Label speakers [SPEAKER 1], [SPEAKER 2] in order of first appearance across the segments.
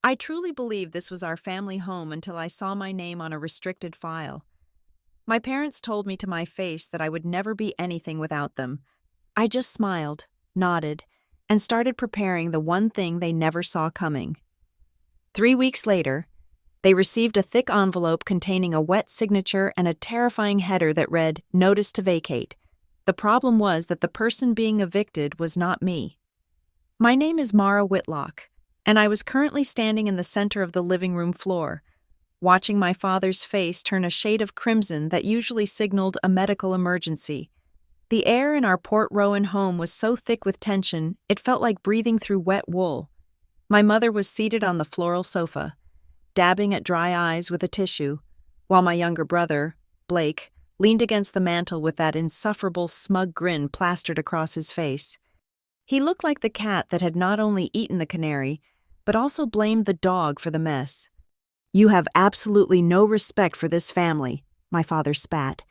[SPEAKER 1] I truly believed this was our family home until I saw my name on a restricted file. My parents told me to my face that I would never be anything without them. I just smiled, nodded, and started preparing the one thing they never saw coming. 3 weeks later, they received a thick envelope containing a wet signature and a terrifying header that read, "Notice to vacate." The problem was that the person being evicted was not me. My name is Mara Whitlock, and I was currently standing in the center of the living room floor, watching my father's face turn a shade of crimson that usually signaled a medical emergency. The air in our Port Rowan home was so thick with tension, it felt like breathing through wet wool. My mother was seated on the floral sofa, dabbing at dry eyes with a tissue, while my younger brother, Blake, leaned against the mantel with that insufferable smug grin plastered across his face. He looked like the cat that had not only eaten the canary, but also blamed the dog for the mess. "You have absolutely no respect for this family," my father spat,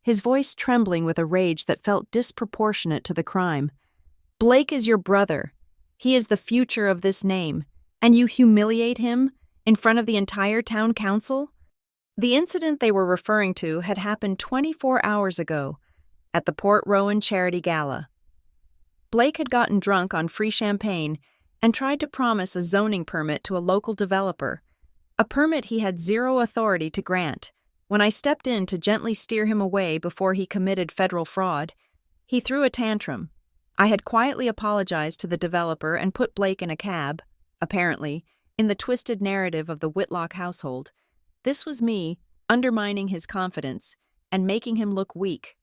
[SPEAKER 1] his voice trembling with a rage that felt disproportionate to the crime. "Blake is your brother. He is the future of this name, and you humiliate him in front of the entire town council?" The incident they were referring to had happened 24 hours ago at the Port Rowan Charity Gala. Blake had gotten drunk on free champagne and tried to promise a zoning permit to a local developer, a permit he had zero authority to grant. When I stepped in to gently steer him away before he committed federal fraud, he threw a tantrum. I had quietly apologized to the developer and put Blake in a cab, apparently, in the twisted narrative of the Whitlock household. This was me undermining his confidence and making him look weak.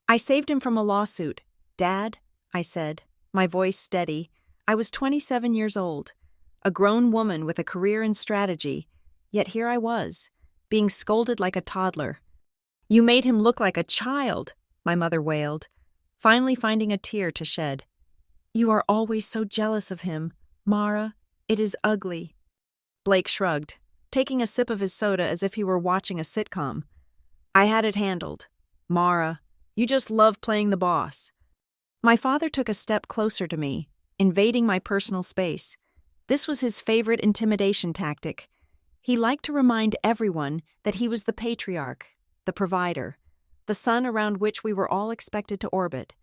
[SPEAKER 1] "I saved him from a lawsuit, Dad," I said, my voice steady. I was 27 years old, a grown woman with a career in strategy, yet here I was, being scolded like a toddler. "You made him look like a child," my mother wailed, finally finding a tear to shed. "You are always so jealous of him, Mara. It is ugly." Blake shrugged, taking a sip of his soda as if he were watching a sitcom. "I had it handled. Mara, you just love playing the boss." My father took a step closer to me, invading my personal space. This was his favorite intimidation tactic. He liked to remind everyone that he was the patriarch, the provider, the sun around which we were all expected to orbit.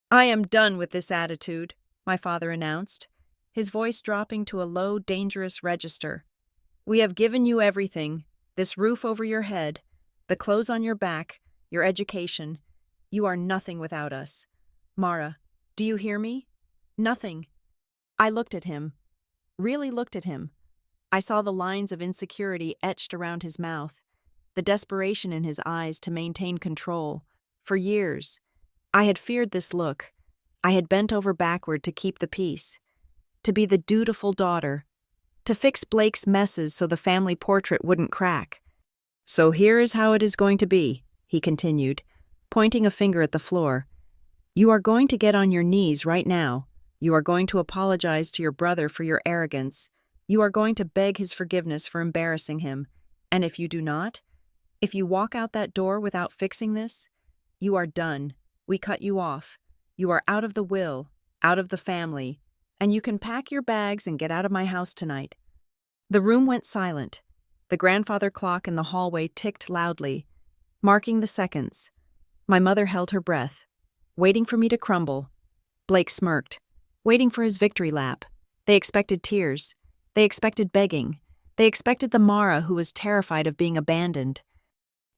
[SPEAKER 1] "I am done with this attitude," my father announced, his voice dropping to a low, dangerous register. "We have given you everything, this roof over your head, the clothes on your back, your education. You are nothing without us. Mara, do you hear me? Nothing." I looked at him, really looked at him. I saw the lines of insecurity etched around his mouth, the desperation in his eyes to maintain control. For years, I had feared this look. I had bent over backward to keep the peace, to be the dutiful daughter, to fix Blake's messes so the family portrait wouldn't crack. "So here is how it is going to be," he continued, pointing a finger at the floor. "You are going to get on your knees right now. You are going to apologize to your brother for your arrogance. You are going to beg his forgiveness for embarrassing him. And if you do not, if you walk out that door without fixing this, you are done. We cut you off. You are out of the will, out of the family, and you can pack your bags and get out of my house tonight." The room went silent. The grandfather clock in the hallway ticked loudly, marking the seconds. My mother held her breath, waiting for me to crumble. Blake smirked, waiting for his victory lap. They expected tears. They expected begging. They expected the Mara who was terrified of being abandoned.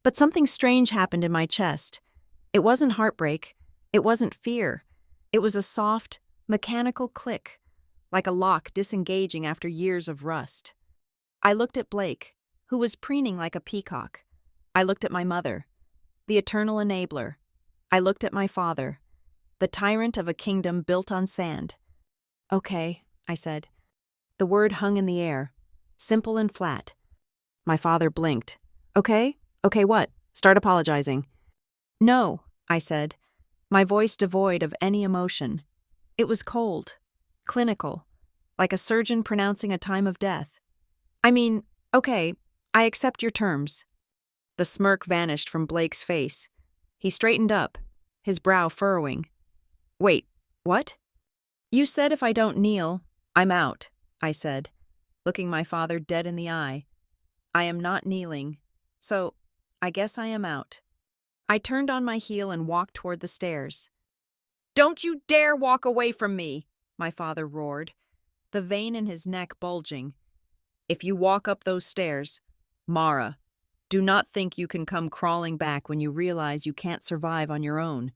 [SPEAKER 1] But something strange happened in my chest. It wasn't heartbreak. It wasn't fear. It was a soft, mechanical click, like a lock disengaging after years of rust. I looked at Blake, who was preening like a peacock. I looked at my mother, the eternal enabler. I looked at my father, the tyrant of a kingdom built on sand. "Okay," I said. The word hung in the air, simple and flat. My father blinked. "Okay? Okay what? Start apologizing." "No," I said, my voice devoid of any emotion. It was cold, clinical, like a surgeon pronouncing a time of death. "I mean, okay, I accept your terms." The smirk vanished from Blake's face. He straightened up, his brow furrowing. "Wait, what?" "You said if I don't kneel, I'm out," I said. looking my father dead in the eye. I am not kneeling, so I guess I am out. I turned on my heel and walked toward the stairs. "Don't you dare walk away from me!" my father roared, the vein in his neck bulging. "If you walk up those stairs, Mara, do not think you can come crawling back when you realize you can't survive on your own.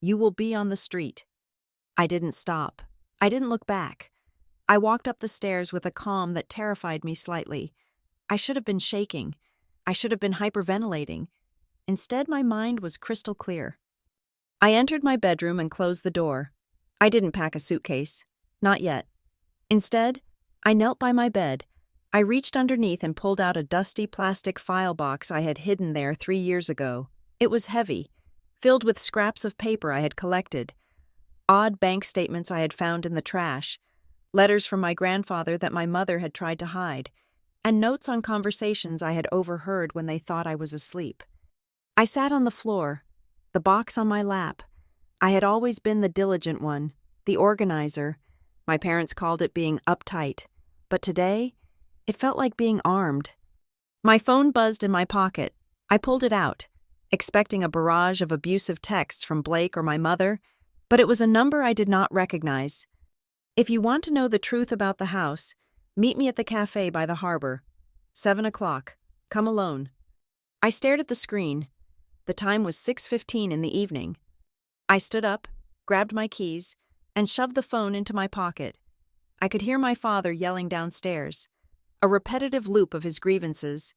[SPEAKER 1] You will be on the street." I didn't stop. I didn't look back. I walked up the stairs with a calm that terrified me slightly. I should have been shaking. I should have been hyperventilating. Instead, my mind was crystal clear. I entered my bedroom and closed the door. I didn't pack a suitcase. Not yet. Instead, I knelt by my bed. I reached underneath and pulled out a dusty plastic file box I had hidden there 3 years ago. It was heavy, filled with scraps of paper I had collected, odd bank statements I had found in the trash, letters from my grandfather that my mother had tried to hide, and notes on conversations I had overheard when they thought I was asleep. I sat on the floor, the box on my lap. I had always been the diligent one, the organizer. My parents called it being uptight. But today, it felt like being armed. My phone buzzed in my pocket. I pulled it out, expecting a barrage of abusive texts from Blake or my mother, but it was a number I did not recognize. "If you want to know the truth about the house, meet me at the cafe by the harbor. 7 o'clock. Come alone." I stared at the screen. The time was 6:15 in the evening. I stood up, grabbed my keys, and shoved the phone into my pocket. I could hear my father yelling downstairs, a repetitive loop of his grievances.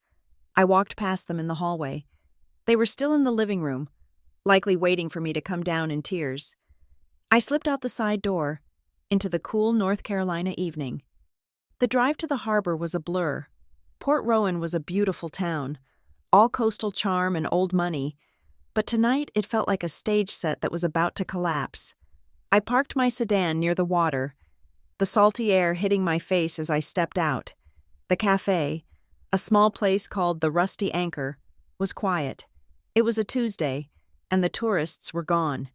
[SPEAKER 1] I walked past them in the hallway. They were still in the living room, likely waiting for me to come down in tears. I slipped out the side door, into the cool North Carolina evening. The drive to the harbor was a blur. Port Rowan was a beautiful town, all coastal charm and old money, but tonight it felt like a stage set that was about to collapse. I parked my sedan near the water, the salty air hitting my face as I stepped out. The cafe, a small place called the Rusty Anchor, was quiet. It was a Tuesday, and the tourists were gone.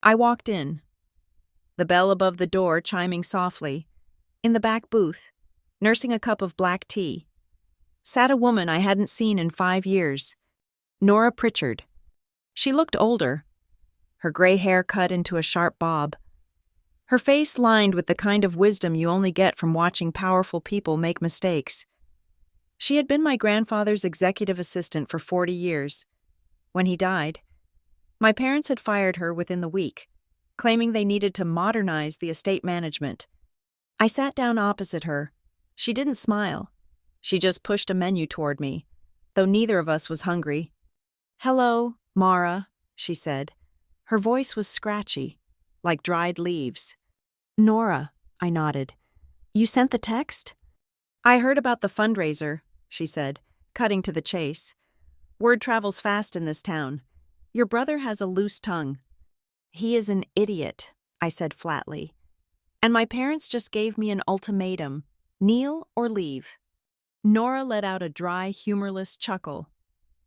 [SPEAKER 1] I walked in, the bell above the door chiming softly. In the back booth, nursing a cup of black tea, sat a woman I hadn't seen in 5 years, Nora Pritchard. She looked older, her gray hair cut into a sharp bob, her face lined with the kind of wisdom you only get from watching powerful people make mistakes. She had been my grandfather's executive assistant for 40 years. When he died, my parents had fired her within the week, claiming they needed to modernize the estate management. I sat down opposite her. She didn't smile. She just pushed a menu toward me, though neither of us was hungry. "Hello, Mara," she said. Her voice was scratchy, like dried leaves. "Nora," I nodded. "You sent the text?" "I heard about the fundraiser," she said, cutting to the chase. "Word travels fast in this town. Your brother has a loose tongue." "He is an idiot," I said flatly. "And my parents just gave me an ultimatum. Kneel or leave." Nora let out a dry, humorless chuckle.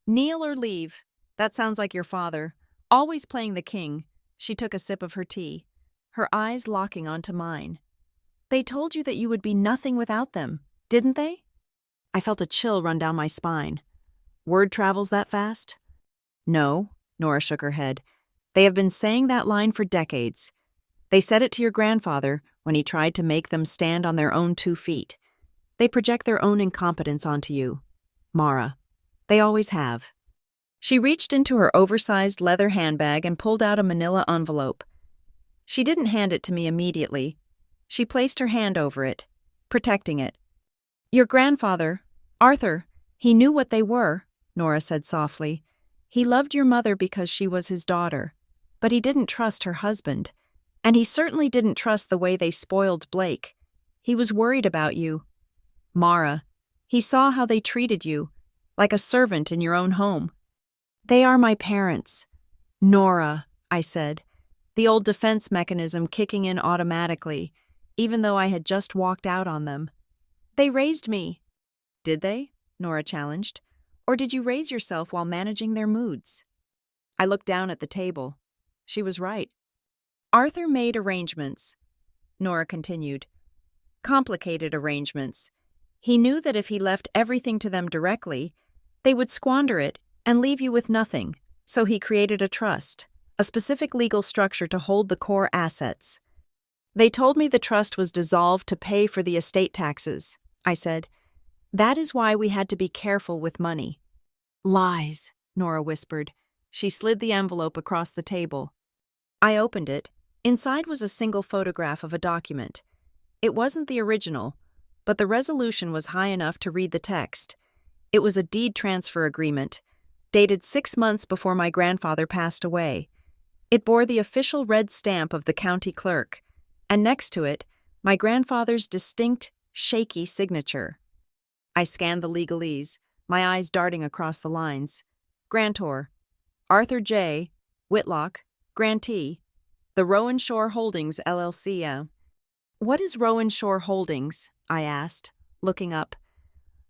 [SPEAKER 1] "Kneel or leave. That sounds like your father. Always playing the king." She took a sip of her tea, her eyes locking onto mine. "They told you that you would be nothing without them, didn't they?" I felt a chill run down my spine. "Word travels that fast?" "No," Nora shook her head. "They have been saying that line for decades. They said it to your grandfather when he tried to make them stand on their own 2 feet. They project their own incompetence onto you, Mara. They always have." She reached into her oversized leather handbag and pulled out a manila envelope. She didn't hand it to me immediately. She placed her hand over it, protecting it. "Your grandfather, Arthur, he knew what they were," Nora said softly. "He loved your mother because she was his daughter, but he didn't trust her husband. And he certainly didn't trust the way they spoiled Blake. He was worried about you. Mara, he saw how they treated you, like a servant in your own home." "They are my parents." "Nora," I said, the old defense mechanism kicking in automatically, even though I had just walked out on them. "They raised me." "Did they?" Nora challenged. "Or did you raise yourself while managing their moods?" I looked down at the table. She was right. "Arthur made arrangements," Nora continued. "Complicated arrangements. He knew that if he left everything to them directly, they would squander it and leave you with nothing, so he created a trust, a specific legal structure to hold the core assets. They told me the trust was dissolved to pay for the estate taxes. I said, "That is why we had to be careful with money." "Lies," Nora whispered. She slid the envelope across the table. I opened it. Inside was a single photograph of a document. It wasn't the original, but the resolution was high enough to read the text. It was a deed transfer agreement, dated 6 months before my grandfather passed away. It bore the official red stamp of the county clerk, and next to it, my grandfather's distinct, shaky signature. I scanned the legalese, my eyes darting across the lines. Grantor, Arthur J. Whitlock, grantee, the Rowan Shore Holdings, LLC. What is Rowan Shore Holdings? I asked, looking up.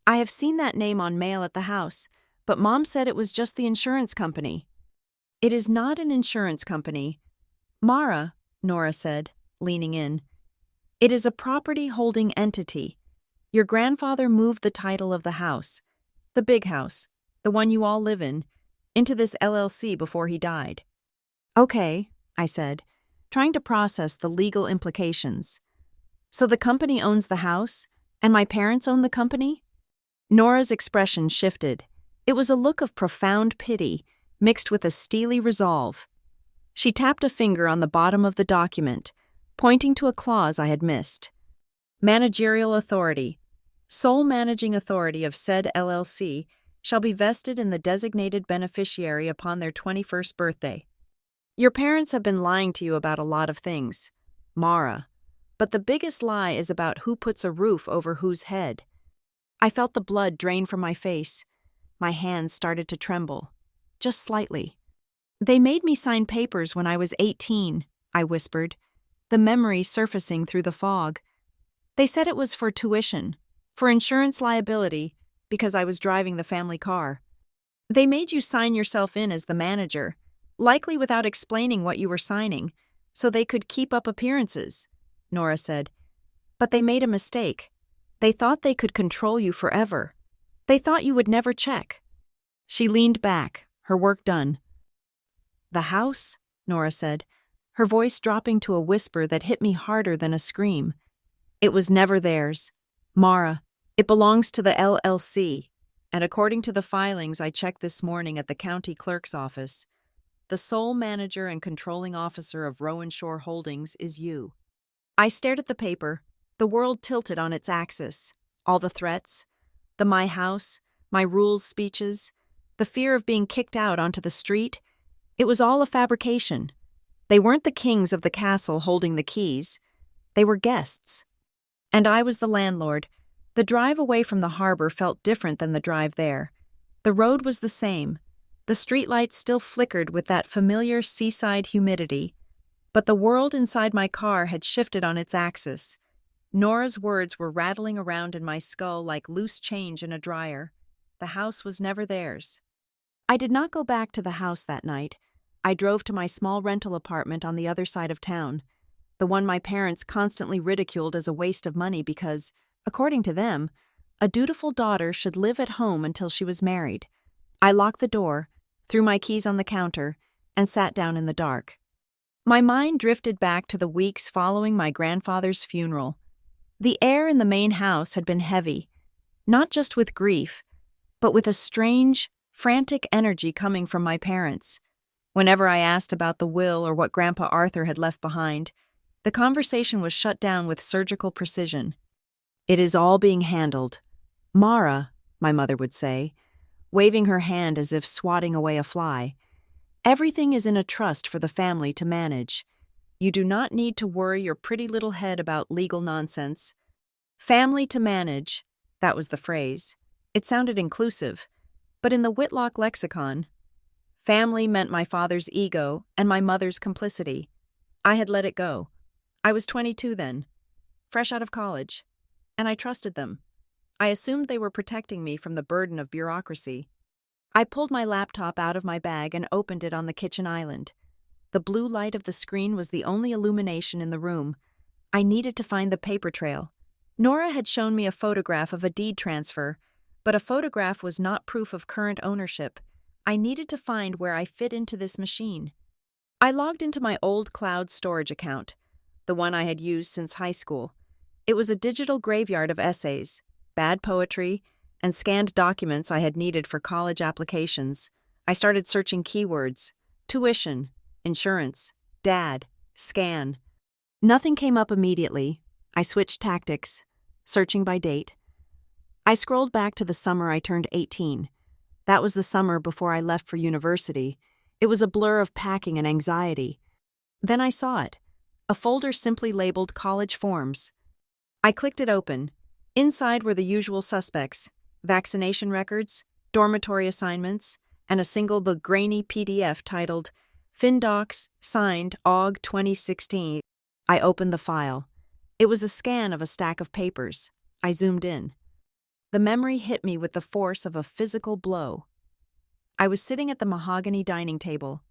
[SPEAKER 1] I have seen that name on mail at the house, but Mom said it was just the insurance company. It is not an insurance company. Mara, Nora said, leaning in. It is a property holding entity. Your grandfather moved the title of the house, the big house, the one you all live in, into this LLC before he died. Okay, I said, trying to process the legal implications. So the company owns the house, and my parents own the company? Nora's expression shifted. It was a look of profound pity, mixed with a steely resolve. She tapped a finger on the bottom of the document, pointing to a clause I had missed. Managerial authority. Sole managing authority of said LLC shall be vested in the designated beneficiary upon their 21st birthday. Your parents have been lying to you about a lot of things, Mara, but the biggest lie is about who puts a roof over whose head. I felt the blood drain from my face. My hands started to tremble, just slightly. They made me sign papers when I was 18, I whispered, the memory surfacing through the fog. They said it was for tuition, for insurance liability, because I was driving the family car. They made you sign yourself in as the manager, likely without explaining what you were signing, so they could keep up appearances, Nora said. But they made a mistake. They thought they could control you forever. They thought you would never check. She leaned back, her work done. The house, Nora said, her voice dropping to a whisper that hit me harder than a scream. It was never theirs. Mara, it belongs to the LLC, and according to the filings I checked this morning at the county clerk's office, the sole manager and controlling officer of Rowan Shore Holdings is you. I stared at the paper, the world tilted on its axis, all the threats, the my house, my rules speeches, the fear of being kicked out onto the street. It was all a fabrication. They weren't the kings of the castle holding the keys. They were guests. And I was the landlord. The drive away from the harbor felt different than the drive there. The road was the same. The streetlights still flickered with that familiar seaside humidity. But the world inside my car had shifted on its axis. Nora's words were rattling around in my skull like loose change in a dryer. The house was never theirs. I did not go back to the house that night. I drove to my small rental apartment on the other side of town, the one my parents constantly ridiculed as a waste of money because, according to them, a dutiful daughter should live at home until she was married. I locked the door, threw my keys on the counter, and sat down in the dark. My mind drifted back to the weeks following my grandfather's funeral. The air in the main house had been heavy, not just with grief, but with a strange, frantic energy coming from my parents. Whenever I asked about the will or what Grandpa Arthur had left behind, the conversation was shut down with surgical precision. It is all being handled. Mara, my mother would say, waving her hand as if swatting away a fly. Everything is in a trust for the family to manage. You do not need to worry your pretty little head about legal nonsense. Family to manage, that was the phrase. It sounded inclusive, but in the Whitlock lexicon, family meant my father's ego and my mother's complicity. I had let it go. I was 22 then, fresh out of college, and I trusted them. I assumed they were protecting me from the burden of bureaucracy. I pulled my laptop out of my bag and opened it on the kitchen island. The blue light of the screen was the only illumination in the room. I needed to find the paper trail. Nora had shown me a photograph of a deed transfer, but a photograph was not proof of current ownership. I needed to find where I fit into this machine. I logged into my old cloud storage account, the one I had used since high school. It was a digital graveyard of essays, bad poetry, and scanned documents I had needed for college applications. I started searching keywords: tuition, insurance, dad, scan. Nothing came up immediately. I switched tactics, searching by date. I scrolled back to the summer I turned 18. That was the summer before I left for university. It was a blur of packing and anxiety. Then I saw it, a folder simply labeled College Forms. I clicked it open. Inside were the usual suspects: vaccination records, dormitory assignments, and a single but grainy PDF titled FinDocs, signed Aug 2016. I opened the file. It was a scan of a stack of papers. I zoomed in. The memory hit me with the force of a physical blow. I was sitting at the mahogany dining table.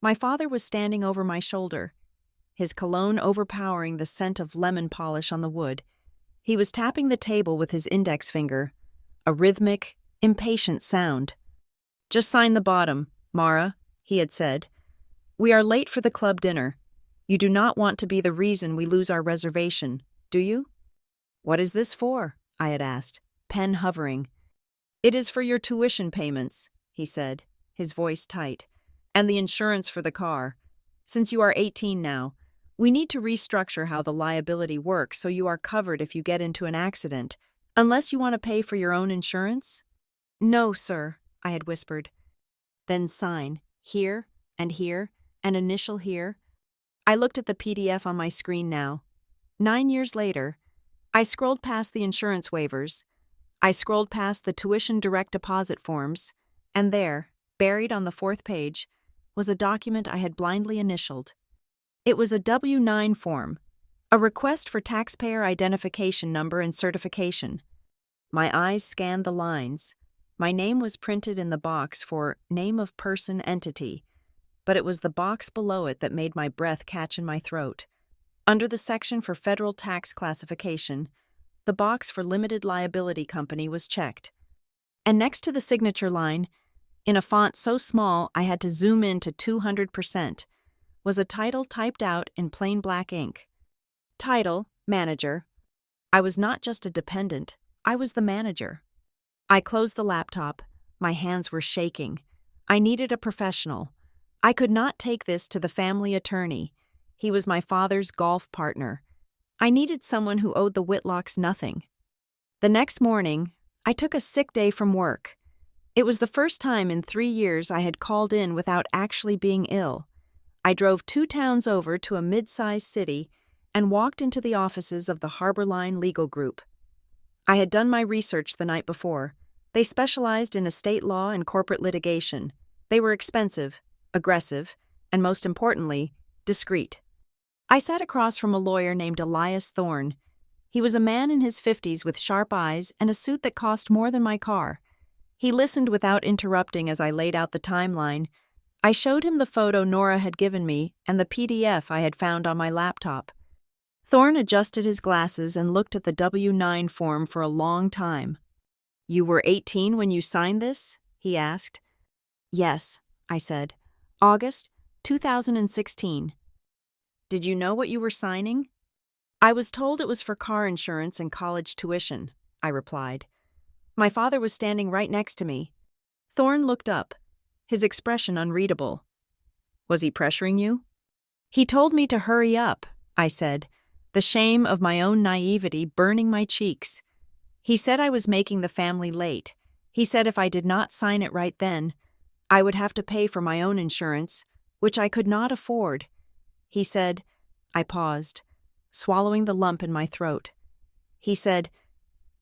[SPEAKER 1] My father was standing over my shoulder, his cologne overpowering the scent of lemon polish on the wood. He was tapping the table with his index finger, a rhythmic, impatient sound. "Just sign the bottom, Mara," he had said. "We are late for the club dinner. You do not want to be the reason we lose our reservation, do you?" "What is this for?" I had asked, pen hovering. "It is for your tuition payments," he said, his voice tight, "and the insurance for the car. Since you are 18 now, we need to restructure how the liability works so you are covered if you get into an accident, unless you want to pay for your own insurance." "No, sir," I had whispered. "Then sign, here, and initial here." I looked at the PDF on my screen now. 9 years later, I scrolled past the insurance waivers. I scrolled past the tuition direct deposit forms, and there, buried on the 4th page, was a document I had blindly initialed. It was a W-9 form, a request for taxpayer identification number and certification. My eyes scanned the lines. My name was printed in the box for name of person entity, but it was the box below it that made my breath catch in my throat. Under the section for federal tax classification, the box for limited liability company was checked. And next to the signature line, in a font so small I had to zoom in to 200%, was a title typed out in plain black ink. Title, Manager. I was not just a dependent, I was the manager. I closed the laptop. My hands were shaking. I needed a professional. I could not take this to the family attorney. He was my father's golf partner. I needed someone who owed the Whitlocks nothing. The next morning, I took a sick day from work. It was the first time in 3 years I had called in without actually being ill. I drove 2 towns over to a mid-sized city and walked into the offices of the Harbor Line Legal Group. I had done my research the night before. They specialized in estate law and corporate litigation. They were expensive, aggressive, and most importantly, discreet. I sat across from a lawyer named Elias Thorne. He was a man in his 50s with sharp eyes and a suit that cost more than my car. He listened without interrupting as I laid out the timeline. I showed him the photo Nora had given me and the PDF I had found on my laptop. Thorne adjusted his glasses and looked at the W-9 form for a long time. "You were 18 when you signed this?" he asked. "Yes," I said. "August 2016. "Did you know what you were signing?" "I was told it was for car insurance and college tuition," I replied. My father was standing right next to me. Thorne looked up, his expression unreadable. "Was he pressuring you?" "He told me to hurry up," I said, the shame of my own naivety burning my cheeks. "He said I was making the family late. He said if I did not sign it right then, I would have to pay for my own insurance, which I could not afford. He said," I paused, swallowing the lump in my throat. He said,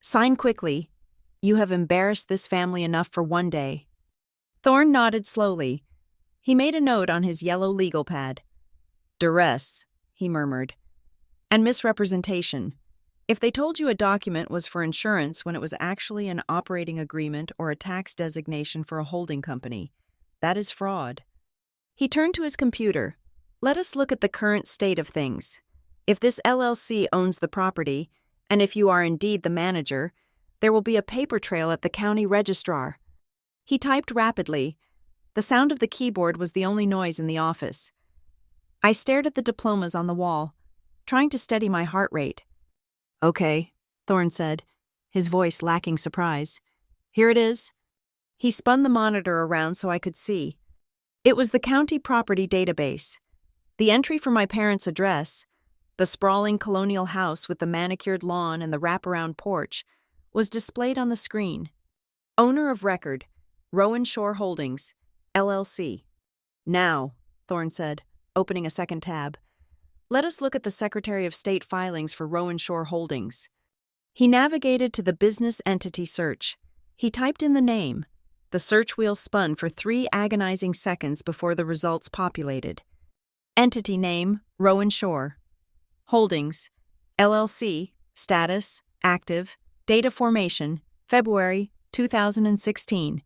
[SPEAKER 1] "Sign quickly. You have embarrassed this family enough for one day." Thorne nodded slowly. He made a note on his yellow legal pad. "Duress," he murmured, "and misrepresentation. If they told you a document was for insurance when it was actually an operating agreement or a tax designation for a holding company, that is fraud." He turned to his computer. "Let us look at the current state of things. If this LLC owns the property, And if you are indeed the manager, there will be a paper trail at the county registrar." He typed rapidly. The sound of the keyboard was the only noise in the office. I stared at the diplomas on the wall, trying to steady my heart rate. "Okay," Thorne said, his voice lacking surprise. "Here it is." He spun the monitor around so I could see. It was the county property database. The entry for my parents' address, the sprawling colonial house with the manicured lawn and the wraparound porch, was displayed on the screen. Owner of record, Rowan Shore Holdings, LLC. "Now," Thorne said, opening a second tab, "let us look at the Secretary of State filings for Rowan Shore Holdings." He navigated to the business entity search. He typed in the name. The search wheel spun for 3 agonizing seconds before the results populated. Entity name, Rowan Shore. Holdings, LLC, status, active, date of formation, February 2016.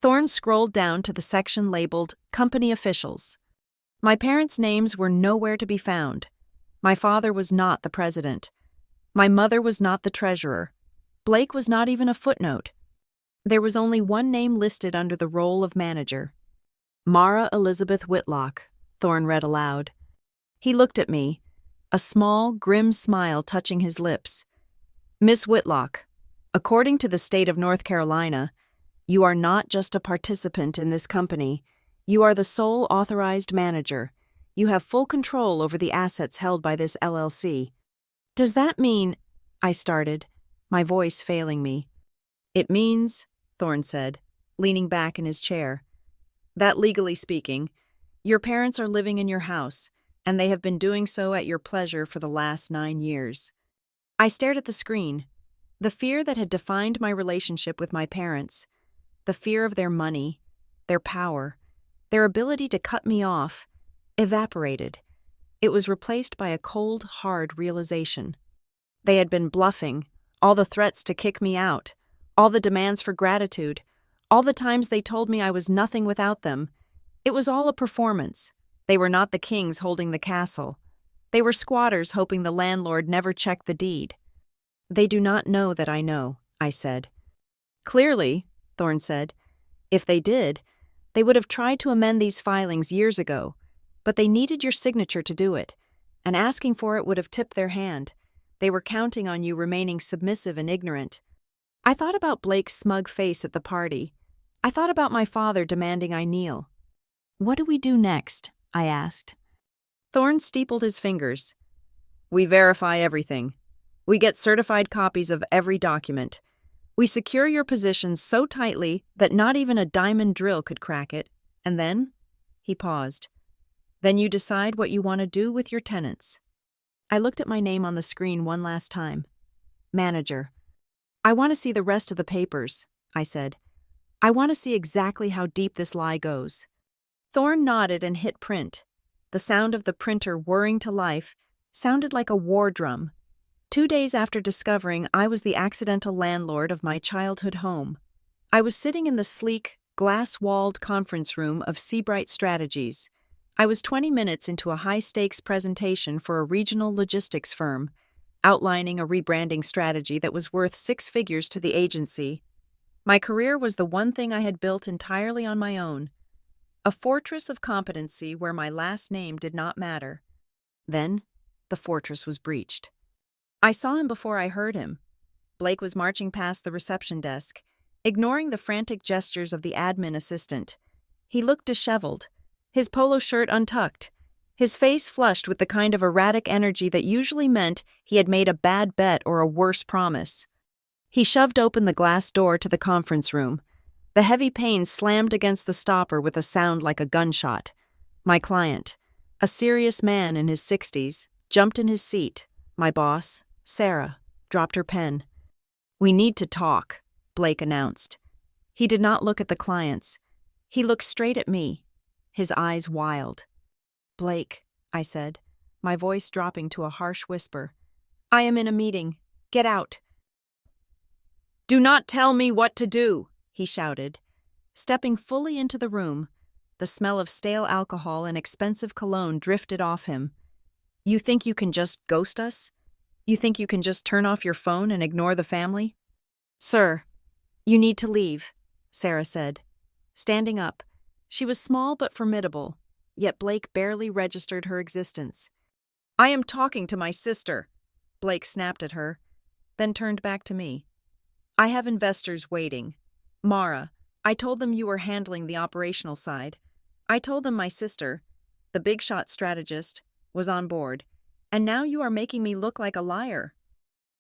[SPEAKER 1] Thorne scrolled down to the section labeled Company Officials. My parents' names were nowhere to be found. My father was not the president. My mother was not the treasurer. Blake was not even a footnote. There was only one name listed under the role of manager. "Mara Elizabeth Whitlock," Thorne read aloud. He looked at me, a small, grim smile touching his lips. "Miss Whitlock, according to the state of North Carolina, you are not just a participant in this company. You are the sole authorized manager. You have full control over the assets held by this LLC." "Does that mean—" I started, my voice failing me. "It means," Thorne said, leaning back in his chair, "that legally speaking, your parents are living in your house, and they have been doing so at your pleasure for the last 9 years. I stared at the screen. The fear that had defined my relationship with my parents, the fear of their money, their power, their ability to cut me off, evaporated. It was replaced by a cold, hard realization. They had been bluffing, all the threats to kick me out, all the demands for gratitude, all the times they told me I was nothing without them. It was all a performance. They were not the kings holding the castle. They were squatters hoping the landlord never checked the deed." "They do not know that I know," I said. "Clearly," Thorne said. "If they did, they would have tried to amend these filings years ago, but they needed your signature to do it, and asking for it would have tipped their hand. They were counting on you remaining submissive and ignorant." I thought about Blake's smug face at the party. I thought about my father demanding I kneel. "What do we do next?" I asked. Thorne steepled his fingers. "We verify everything. We get certified copies of every document. We secure your positions so tightly that not even a diamond drill could crack it. And then," he paused, "then you decide what you want to do with your tenants." I looked at my name on the screen one last time. "Manager." "I want to see the rest of the papers," I said. "I want to see exactly how deep this lie goes." Thorne nodded and hit print. The sound of the printer whirring to life sounded like a war drum. 2 days after discovering I was the accidental landlord of my childhood home, I was sitting in the sleek, glass-walled conference room of Seabright Strategies. I was 20 minutes into a high-stakes presentation for a regional logistics firm, outlining a rebranding strategy that was worth 6 figures to the agency. My career was the one thing I had built entirely on my own, a fortress of competency where my last name did not matter. Then, the fortress was breached. I saw him before I heard him. Blake was marching past the reception desk, ignoring the frantic gestures of the admin assistant. He looked disheveled, his polo shirt untucked, his face flushed with the kind of erratic energy that usually meant he had made a bad bet or a worse promise. He shoved open the glass door to the conference room. The heavy pane slammed against the stopper with a sound like a gunshot. My client, a serious man in his 60s, jumped in his seat. My boss, Sarah, dropped her pen. "We need to talk," Blake announced. He did not look at the clients. He looked straight at me, his eyes wild. "Blake," I said, my voice dropping to a harsh whisper. "I am in a meeting. Get out." "Do not tell me what to do," he shouted. Stepping fully into the room, the smell of stale alcohol and expensive cologne drifted off him. "You think you can just ghost us? You think you can just turn off your phone and ignore the family? Sir, you need to leave, Sarah said. Standing up, she was small but formidable, yet Blake barely registered her existence. I am talking to my sister, Blake snapped at her, then turned back to me. I have investors waiting. Mara, I told them you were handling the operational side. I told them my sister, the big shot strategist, was on board, and now you are making me look like a liar.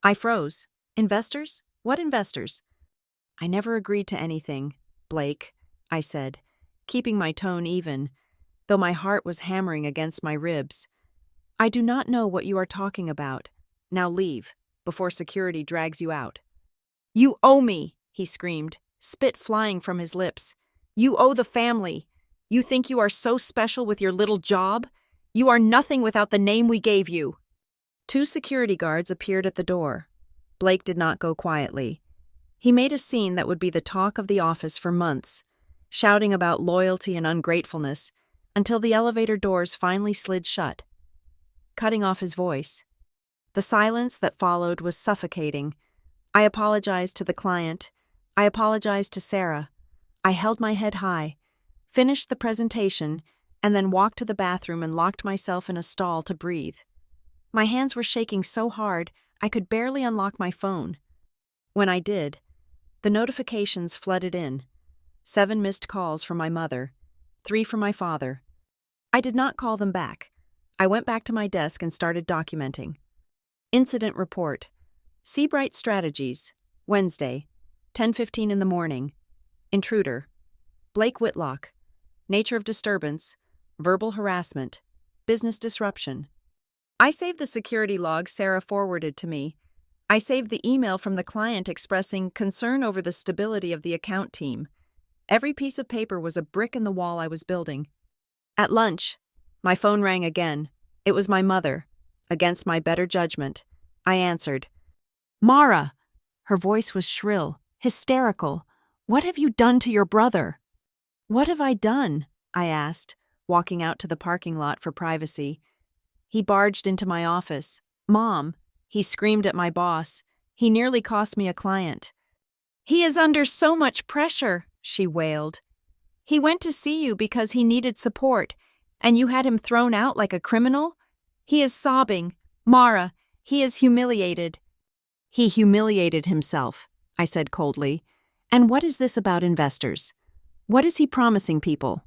[SPEAKER 1] I froze. Investors? What investors? I never agreed to anything, Blake, I said, keeping my tone even, though my heart was hammering against my ribs. I do not know what you are talking about. Now leave, before security drags you out. You owe me, he screamed, spit flying from his lips. You owe the family. You think you are so special with your little job? You are nothing without the name we gave you. 2 security guards appeared at the door. Blake did not go quietly. He made a scene that would be the talk of the office for months, shouting about loyalty and ungratefulness, until the elevator doors finally slid shut, cutting off his voice. The silence that followed was suffocating. I apologized to the client. I apologized to Sarah. I held my head high, finished the presentation, and then walked to the bathroom and locked myself in a stall to breathe. My hands were shaking so hard I could barely unlock my phone. When I did, the notifications flooded in. 7 missed calls from my mother, 3 from my father. I did not call them back. I went back to my desk and started documenting. Incident report. Seabright Strategies, Wednesday, 10:15 in the morning. Intruder. Blake Whitlock. Nature of disturbance. Verbal harassment. Business disruption. I saved the security log Sarah forwarded to me. I saved the email from the client expressing concern over the stability of the account team. Every piece of paper was a brick in the wall I was building. At lunch, my phone rang again. It was my mother. Against my better judgment, I answered. Mara! Her voice was shrill, hysterical. What have you done to your brother? What have I done? I asked, walking out to the parking lot for privacy. He barged into my office. Mom, he screamed at my boss. He nearly cost me a client. He is under so much pressure, she wailed. He went to see you because he needed support, and you had him thrown out like a criminal? He is sobbing. Mara, he is humiliated. He humiliated himself, I said coldly. And what is this about investors? What is he promising people?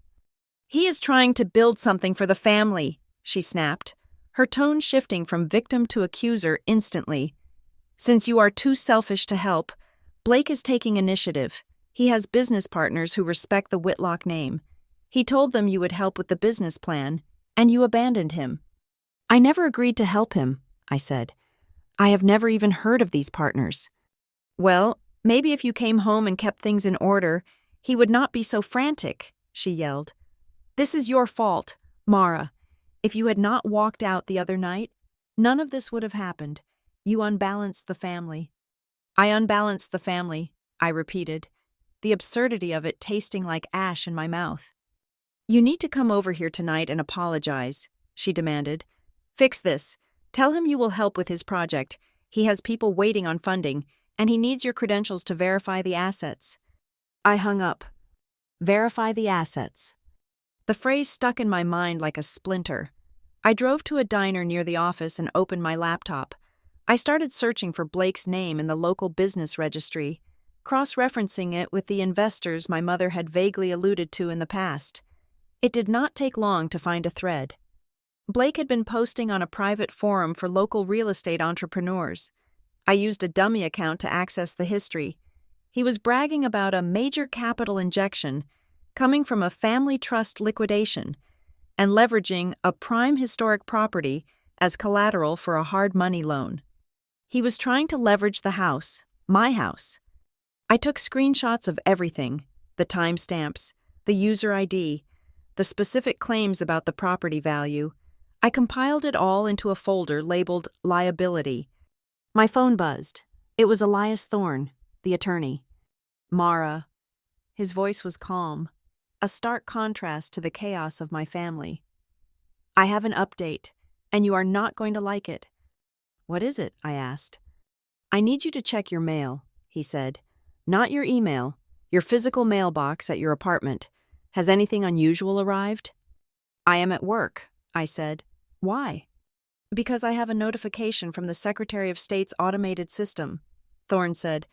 [SPEAKER 1] He is trying to build something for the family, she snapped, her tone shifting from victim to accuser instantly. Since you are too selfish to help, Blake is taking initiative. He has business partners who respect the Whitlock name. He told them you would help with the business plan, and you abandoned him. I never agreed to help him, I said. I have never even heard of these partners. Well, maybe if you came home and kept things in order, he would not be so frantic, she yelled. This is your fault, Mara. If you had not walked out the other night, none of this would have happened. You unbalanced the family. I unbalanced the family, I repeated, the absurdity of it tasting like ash in my mouth. You need to come over here tonight and apologize, she demanded. Fix this. Tell him you will help with his project. He has people waiting on funding, and he needs your credentials to verify the assets. I hung up. Verify the assets. The phrase stuck in my mind like a splinter. I drove to a diner near the office and opened my laptop. I started searching for Blake's name in the local business registry, cross-referencing it with the investors my mother had vaguely alluded to in the past. It did not take long to find a thread. Blake had been posting on a private forum for local real estate entrepreneurs. I used a dummy account to access the history. He was bragging about a major capital injection coming from a family trust liquidation and leveraging a prime historic property as collateral for a hard money loan. He was trying to leverage the house, my house. I took screenshots of everything, the timestamps, the user ID, the specific claims about the property value. I compiled it all into a folder labeled Liability. My phone buzzed. It was Elias Thorne, the attorney. Mara. His voice was calm, a stark contrast to the chaos of my family. I have an update, and you are not going to like it. "What is it?" I asked. "I need you to check your mail," he said. "Not your email, your physical mailbox at your apartment. Has anything unusual arrived?" "I am at work," I said. "Why?" "Because I have a notification from the Secretary of State's automated system," Thorne said.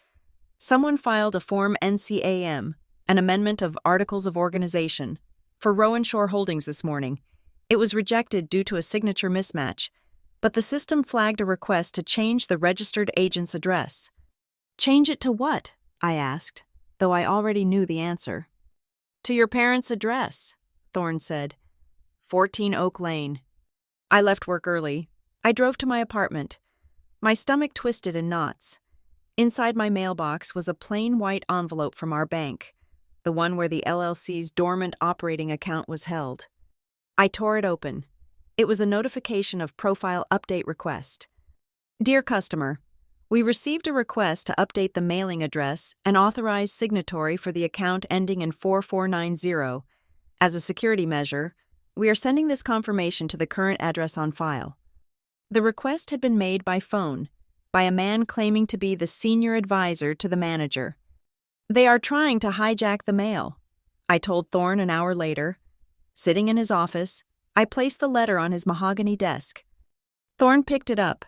[SPEAKER 1] "Someone filed a Form NCAM, an amendment of Articles of Organization, for Rowan Shore Holdings this morning. It was rejected due to a signature mismatch, but the system flagged a request to change the registered agent's address." "Change it to what?" I asked, though I already knew the answer. "To your parents' address," Thorne said. 14 Oak Lane. I left work early. I drove to my apartment. My stomach twisted in knots. Inside my mailbox was a plain white envelope from our bank, the one where the LLC's dormant operating account was held. I tore it open. It was a notification of profile update request. "Dear customer, we received a request to update the mailing address and authorize signatory for the account ending in 4490. As a security measure, we are sending this confirmation to the current address on file." The request had been made by phone, by a man claiming to be the senior advisor to the manager. "They are trying to hijack the mail," I told Thorne an hour later. Sitting in his office, I placed the letter on his mahogany desk. Thorne picked it up,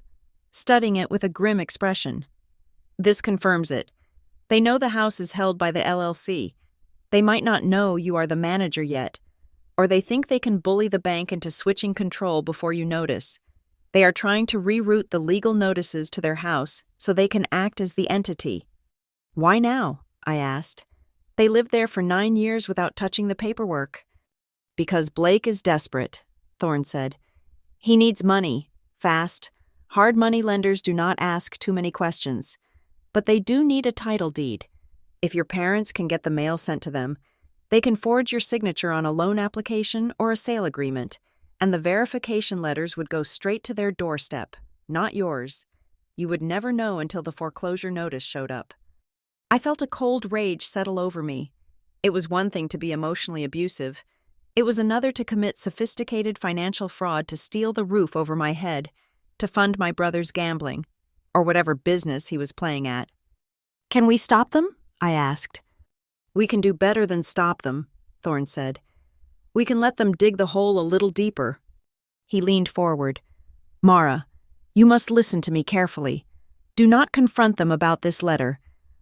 [SPEAKER 1] studying it with a grim expression. "This confirms it. They know the house is held by the LLC. They might not know you are the manager yet, or they think they can bully the bank into switching control before you notice. They are trying to reroute the legal notices to their house so they can act as the entity." "Why now?" I asked. "They lived there for 9 years without touching the paperwork." "Because Blake is desperate," Thorne said. "He needs money, fast. Hard money lenders do not ask too many questions. But they do need a title deed. If your parents can get the mail sent to them, they can forge your signature on a loan application or a sale agreement, and the verification letters would go straight to their doorstep, not yours. You would never know until the foreclosure notice showed up." I felt a cold rage settle over me. It was one thing to be emotionally abusive. It was another to commit sophisticated financial fraud to steal the roof over my head, to fund my brother's gambling, or whatever business he was playing at. "Can we stop them?" I asked. "We can do better than stop them," Thorne said. "We can let them dig the hole a little deeper." He leaned forward. "Mara, you must listen to me carefully. Do not confront them about this letter.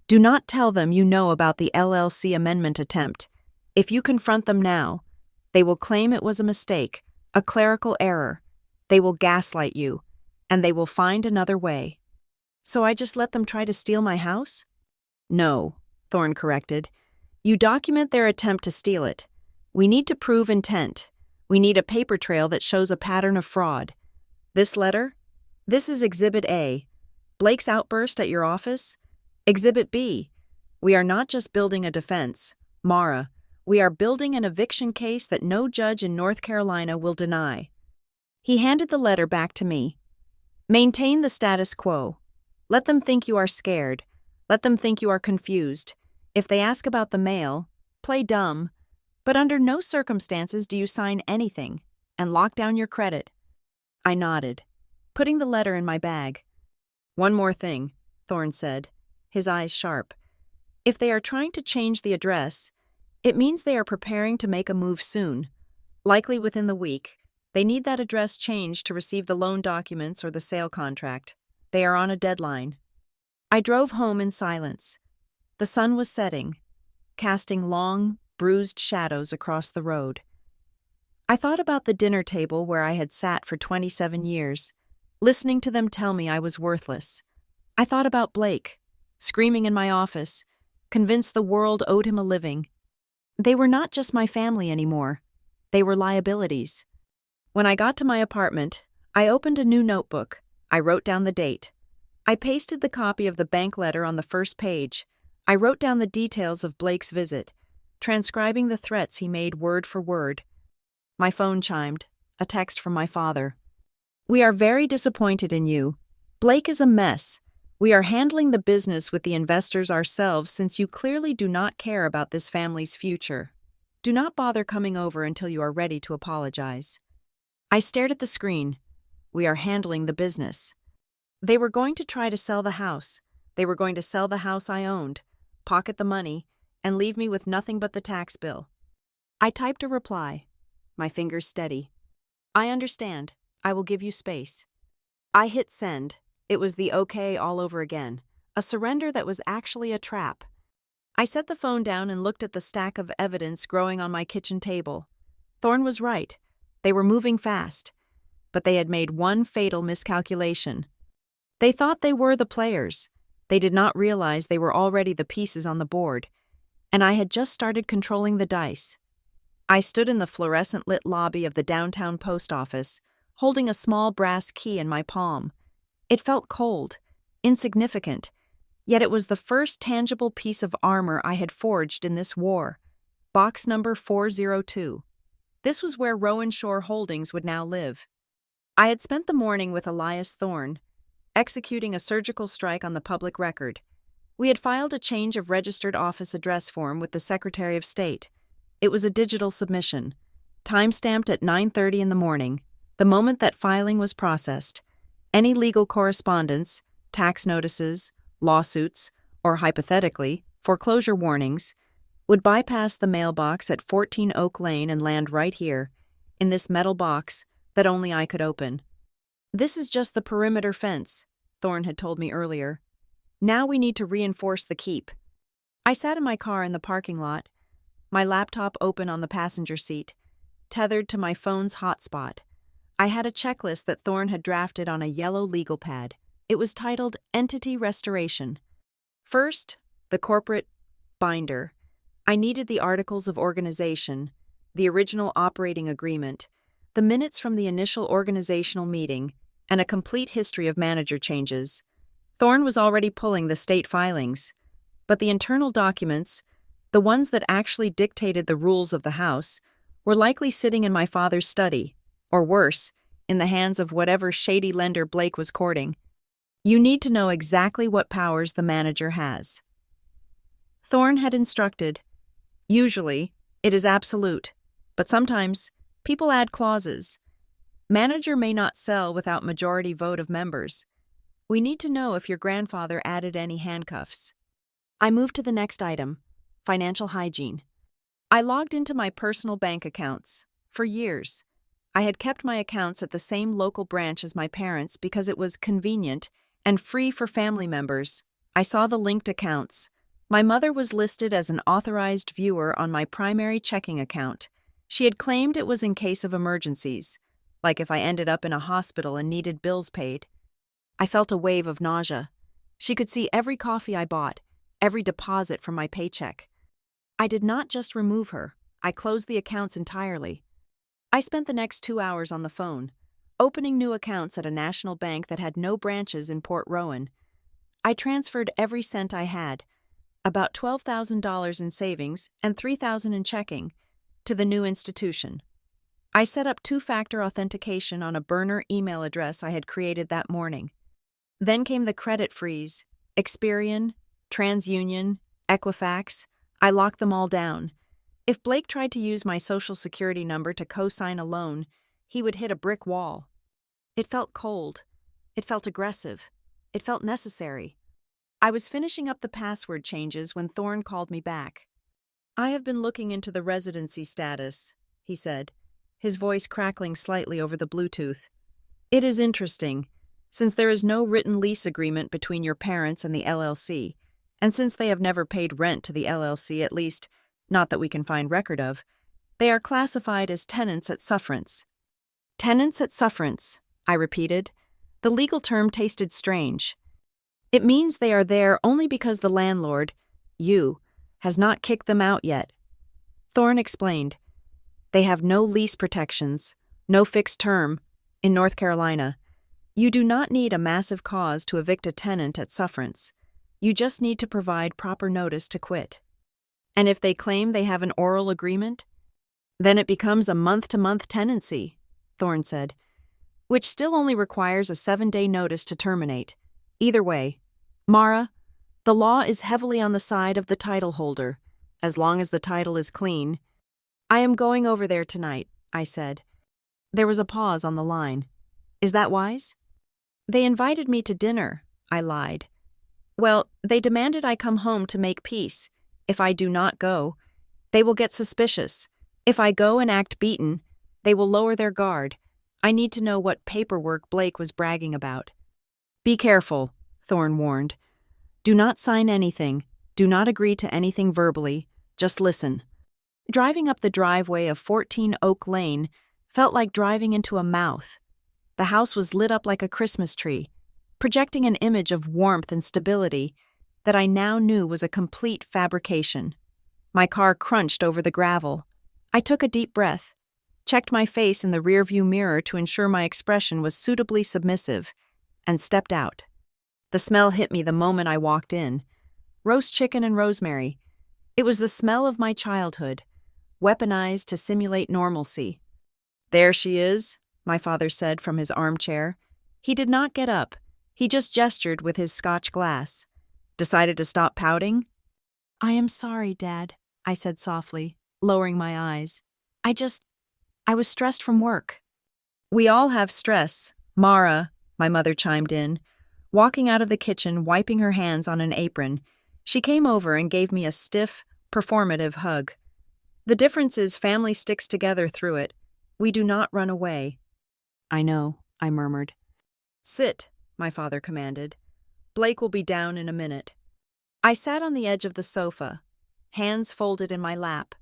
[SPEAKER 1] Do not tell them you know about the LLC amendment attempt. If you confront them now, they will claim it was a mistake, a clerical error. They will gaslight you, and they will find another way." "So I just let them try to steal my house?" "No," Thorne corrected. "You document their attempt to steal it. We need to prove intent. We need a paper trail that shows a pattern of fraud. This letter? This is Exhibit A. Blake's outburst at your office? Exhibit B. We are not just building a defense, Mara. We are building an eviction case that no judge in North Carolina will deny." He handed the letter back to me. "Maintain the status quo. Let them think you are scared. Let them think you are confused. If they ask about the mail, play dumb. But under no circumstances do you sign anything, and lock down your credit." I nodded, putting the letter in my bag. "One more thing," Thorne said, his eyes sharp. "If they are trying to change the address, it means they are preparing to make a move soon. Likely within the week. They need that address changed to receive the loan documents or the sale contract. They are on a deadline." I drove home in silence. The sun was setting, casting long, bruised shadows across the road. I thought about the dinner table where I had sat for 27 years, listening to them tell me I was worthless. I thought about Blake, screaming in my office, convinced the world owed him a living. They were not just my family anymore. They were liabilities. When I got to my apartment, I opened a new notebook. I wrote down the date. I pasted the copy of the bank letter on the first page. I wrote down the details of Blake's visit, transcribing the threats he made word for word. My phone chimed, a text from my father. "We are very disappointed in you. Blake is a mess. We are handling the business with the investors ourselves since you clearly do not care about this family's future. Do not bother coming over until you are ready to apologize." I stared at the screen. "We are handling the business." They were going to try to sell the house. They were going to sell the house I owned, pocket the money, and leave me with nothing but the tax bill. I typed a reply, my fingers steady. I understand. I will give you space. I hit send. It was the okay all over again, a surrender that was actually a trap. I set the phone down and looked at the stack of evidence growing on my kitchen table. Thorne was right. They were moving fast, but they had made one fatal miscalculation. They thought they were the players. They did not realize they were already the pieces on the board, and I had just started controlling the dice. I stood in the fluorescent-lit lobby of the downtown post office, holding a small brass key in my palm. It felt cold, insignificant, yet it was the first tangible piece of armor I had forged in this war. Box number 402. This was where Rowan Shore Holdings would now live. I had spent the morning with Elias Thorne, executing a surgical strike on the public record. We had filed a change of registered office address form with the Secretary of State. It was a digital submission, time-stamped at 9:30 in the morning, the moment that filing was processed. Any legal correspondence, tax notices, lawsuits, or hypothetically, foreclosure warnings, would bypass the mailbox at 14 Oak Lane and land right here, in this metal box that only I could open. This is just the perimeter fence, Thorne had told me earlier. Now we need to reinforce the keep. I sat in my car in the parking lot, my laptop open on the passenger seat, tethered to my phone's hotspot. I had a checklist that Thorne had drafted on a yellow legal pad. It was titled Entity Restoration. First, the corporate binder. I needed the articles of organization, the original operating agreement, the minutes from the initial organizational meeting, and a complete history of manager changes. Thorne was already pulling the state filings, but the internal documents, the ones that actually dictated the rules of the house, were likely sitting in my father's study, or worse, in the hands of whatever shady lender Blake was courting. You need to know exactly what powers the manager has. Thorne had instructed. Usually, it is absolute, but sometimes people add clauses. Manager may not sell without majority vote of members. We need to know if your grandfather added any handcuffs. I moved to the next item, financial hygiene. I logged into my personal bank accounts. For years, I had kept my accounts at the same local branch as my parents because it was convenient and free for family members. I saw the linked accounts. My mother was listed as an authorized viewer on my primary checking account. She had claimed it was in case of emergencies, like if I ended up in a hospital and needed bills paid. I felt a wave of nausea. She could see every coffee I bought, every deposit from my paycheck. I did not just remove her, I closed the accounts entirely. I spent the next 2 hours on the phone, opening new accounts at a national bank that had no branches in Port Rowan. I transferred every cent I had, about $12,000 in savings and $3,000 in checking, to the new institution. I set up two-factor authentication on a burner email address I had created that morning. Then came the credit freeze, Experian, TransUnion, Equifax. I locked them all down. If Blake tried to use my social security number to co-sign a loan, he would hit a brick wall. It felt cold. It felt aggressive. It felt necessary. I was finishing up the password changes when Thorne called me back. I have been looking into the residency status, he said, his voice crackling slightly over the Bluetooth. It is interesting, since there is no written lease agreement between your parents and the LLC, and since they have never paid rent to the LLC, at least, not that we can find record of, they are classified as tenants at sufferance. Tenants at sufferance, I repeated. The legal term tasted strange. It means they are there only because the landlord, you, has not kicked them out yet. Thorne explained. They have no lease protections, no fixed term, in North Carolina. You do not need a massive cause to evict a tenant at sufferance. You just need to provide proper notice to quit. And if they claim they have an oral agreement, then it becomes a month-to-month tenancy, Thorne said, which still only requires a 7-day notice to terminate. Either way, Mara, the law is heavily on the side of the title holder, as long as the title is clean. I am going over there tonight, I said. There was a pause on the line. Is that wise? They invited me to dinner, I lied. Well, they demanded I come home to make peace. If I do not go, they will get suspicious. If I go and act beaten, they will lower their guard. I need to know what paperwork Blake was bragging about. Be careful, Thorne warned. Do not sign anything. Do not agree to anything verbally. Just listen. Driving up the driveway of 14 Oak Lane felt like driving into a mouth. The house was lit up like a Christmas tree, projecting an image of warmth and stability that I now knew was a complete fabrication. My car crunched over the gravel. I took a deep breath, checked my face in the rearview mirror to ensure my expression was suitably submissive, and stepped out. The smell hit me the moment I walked in. Roast chicken and rosemary. It was the smell of my childhood, weaponized to simulate normalcy. There she is, my father said from his armchair. He did not get up. He just gestured with his Scotch glass. Decided to stop pouting? I am sorry, Dad, I said softly, lowering my eyes. I was stressed from work. We all have stress, Mara, my mother chimed in. Walking out of the kitchen, wiping her hands on an apron, she came over and gave me a stiff, performative hug. The difference is family sticks together through it. We do not run away. I know, I murmured. Sit, my father commanded. Blake will be down in a minute. I sat on the edge of the sofa, hands folded in my lap.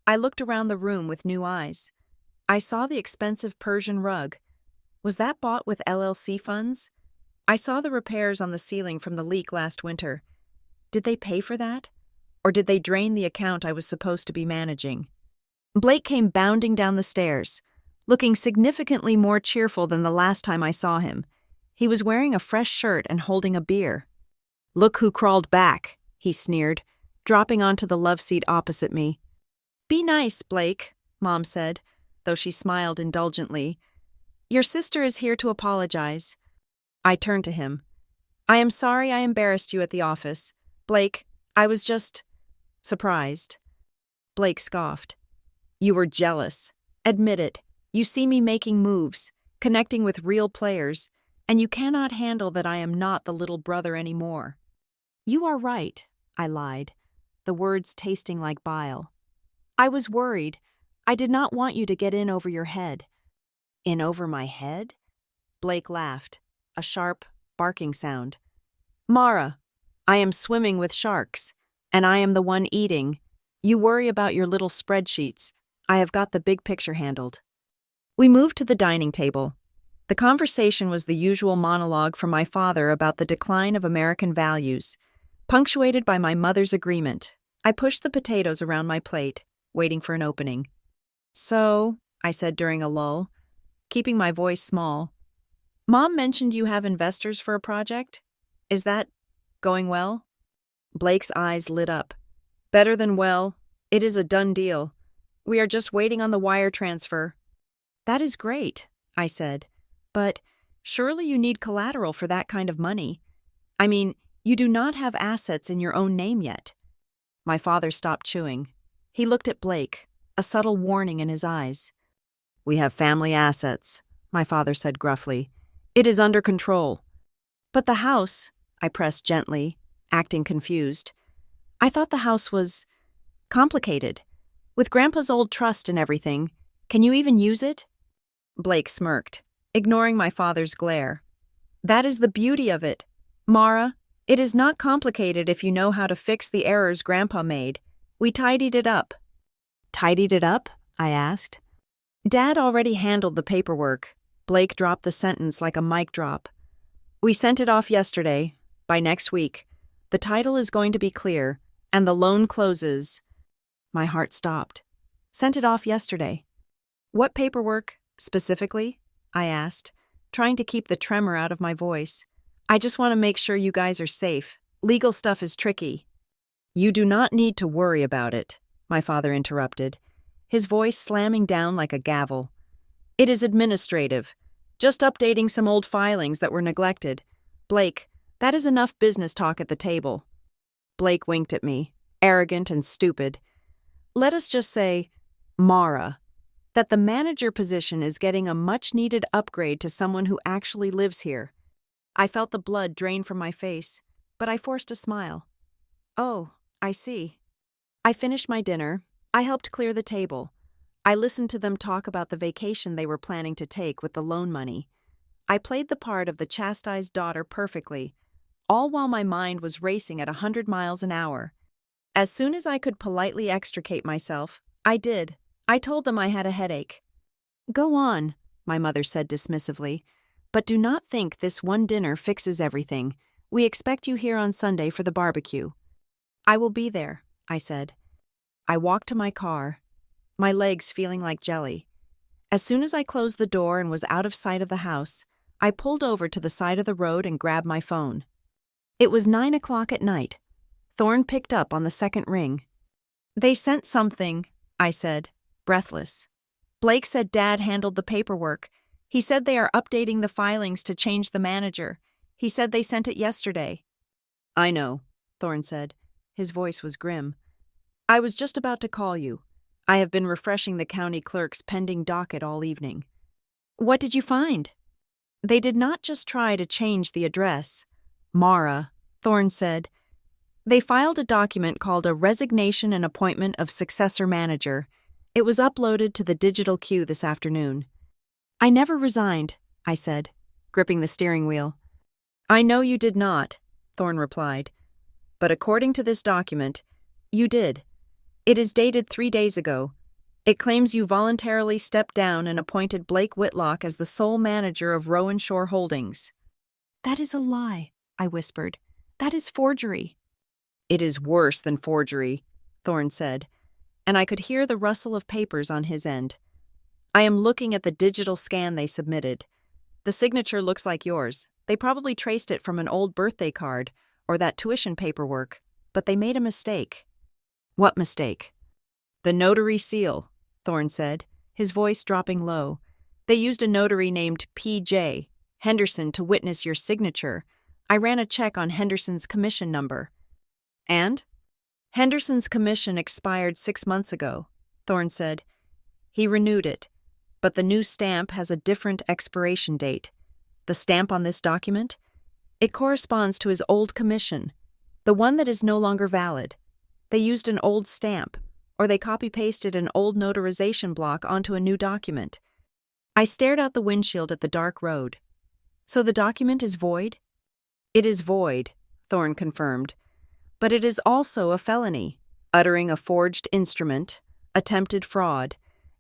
[SPEAKER 1] I looked around the room with new eyes. I saw the expensive Persian rug. Was that bought with LLC funds? I saw the repairs on the ceiling from the leak last winter. Did they pay for that? Or did they drain the account I was supposed to be managing? Blake came bounding down the stairs, looking significantly more cheerful than the last time I saw him. He was wearing a fresh shirt and holding a beer. Look who crawled back, he sneered, dropping onto the love seat opposite me. Be nice, Blake, Mom said, though she smiled indulgently. Your sister is here to apologize. I turned to him. I am sorry I embarrassed you at the office. Blake, I was just surprised. Blake scoffed. You were jealous. Admit it. You see me making moves, connecting with real players, and you cannot handle that I am not the little brother anymore. You are right, I lied, the words tasting like bile. I was worried. I did not want you to get in over your head. In over my head? Blake laughed, a sharp, barking sound. Mara, I am swimming with sharks, and I am the one eating. You worry about your little spreadsheets. I have got the big picture handled. We moved to the dining table. The conversation was the usual monologue from my father about the decline of American values, punctuated by my mother's agreement. I pushed the potatoes around my plate, waiting for an opening. So, I said during a lull, keeping my voice small, Mom mentioned you have investors for a project? Is that going well? Blake's eyes lit up. Better than well. It is a done deal. We are just waiting on the wire transfer. That is great, I said. But surely you need collateral for that kind of money. I mean, you do not have assets in your own name yet. My father stopped chewing. He looked at Blake, a subtle warning in his eyes. We have family assets, my father said gruffly. It is under control. But the house, I pressed gently, acting confused. I thought the house was complicated. With Grandpa's old trust and everything, can you even use it? Blake smirked, ignoring my father's glare. That is the beauty of it. Mara, it is not complicated if you know how to fix the errors Grandpa made. We tidied it up. Tidied it up? I asked. Dad already handled the paperwork. Blake dropped the sentence like a mic drop. We sent it off yesterday. By next week. The title is going to be clear, and the loan closes. My heart stopped. Sent it off yesterday. What paperwork, specifically? I asked, trying to keep the tremor out of my voice. I just want to make sure you guys are safe. Legal stuff is tricky. You do not need to worry about it, my father interrupted, his voice slamming down like a gavel. It is administrative, just updating some old filings that were neglected. Blake, that is enough business talk at the table. Blake winked at me, arrogant and stupid. Let us just say, Mara, that the manager position is getting a much-needed upgrade to someone who actually lives here. I felt the blood drain from my face, but I forced a smile. Oh, I see. I finished my dinner. I helped clear the table. I listened to them talk about the vacation they were planning to take with the loan money. I played the part of the chastised daughter perfectly, all while my mind was racing at 100 miles an hour. As soon as I could politely extricate myself, I did. I told them I had a headache. Go on, my mother said dismissively, but do not think this one dinner fixes everything. We expect you here on Sunday for the barbecue. I will be there, I said. I walked to my car, my legs feeling like jelly. As soon as I closed the door and was out of sight of the house, I pulled over to the side of the road and grabbed my phone. It was 9 o'clock at night. Thorne picked up on the second ring. They sent something, I said, breathless. Blake said Dad handled the paperwork. He said they are updating the filings to change the manager. He said they sent it yesterday. I know, Thorne said. His voice was grim. I was just about to call you. I have been refreshing the county clerk's pending docket all evening. What did you find? They did not just try to change the address. Mara, Thorne said. They filed a document called a Resignation and Appointment of Successor Manager. It was uploaded to the digital queue this afternoon. I never resigned, I said, gripping the steering wheel. I know you did not, Thorne replied. But according to this document, you did. It is dated 3 days ago. It claims you voluntarily stepped down and appointed Blake Whitlock as the sole manager of Rowan Shore Holdings. That is a lie, I whispered. That is forgery. It is worse than forgery, Thorne said, and I could hear the rustle of papers on his end. I am looking at the digital scan they submitted. The signature looks like yours. They probably traced it from an old birthday card or that tuition paperwork, but they made a mistake. What mistake? The notary seal, Thorne said, his voice dropping low. They used a notary named P.J. Henderson to witness your signature. I ran a check on Henderson's commission number. And? Henderson's commission expired 6 months ago, Thorne said. He renewed it, but the new stamp has a different expiration date. The stamp on this document? It corresponds to his old commission, the one that is no longer valid. They used an old stamp, or they copy-pasted an old notarization block onto a new document. I stared out the windshield at the dark road. So the document is void? It is void, Thorne confirmed. But it is also a felony, uttering a forged instrument, attempted fraud,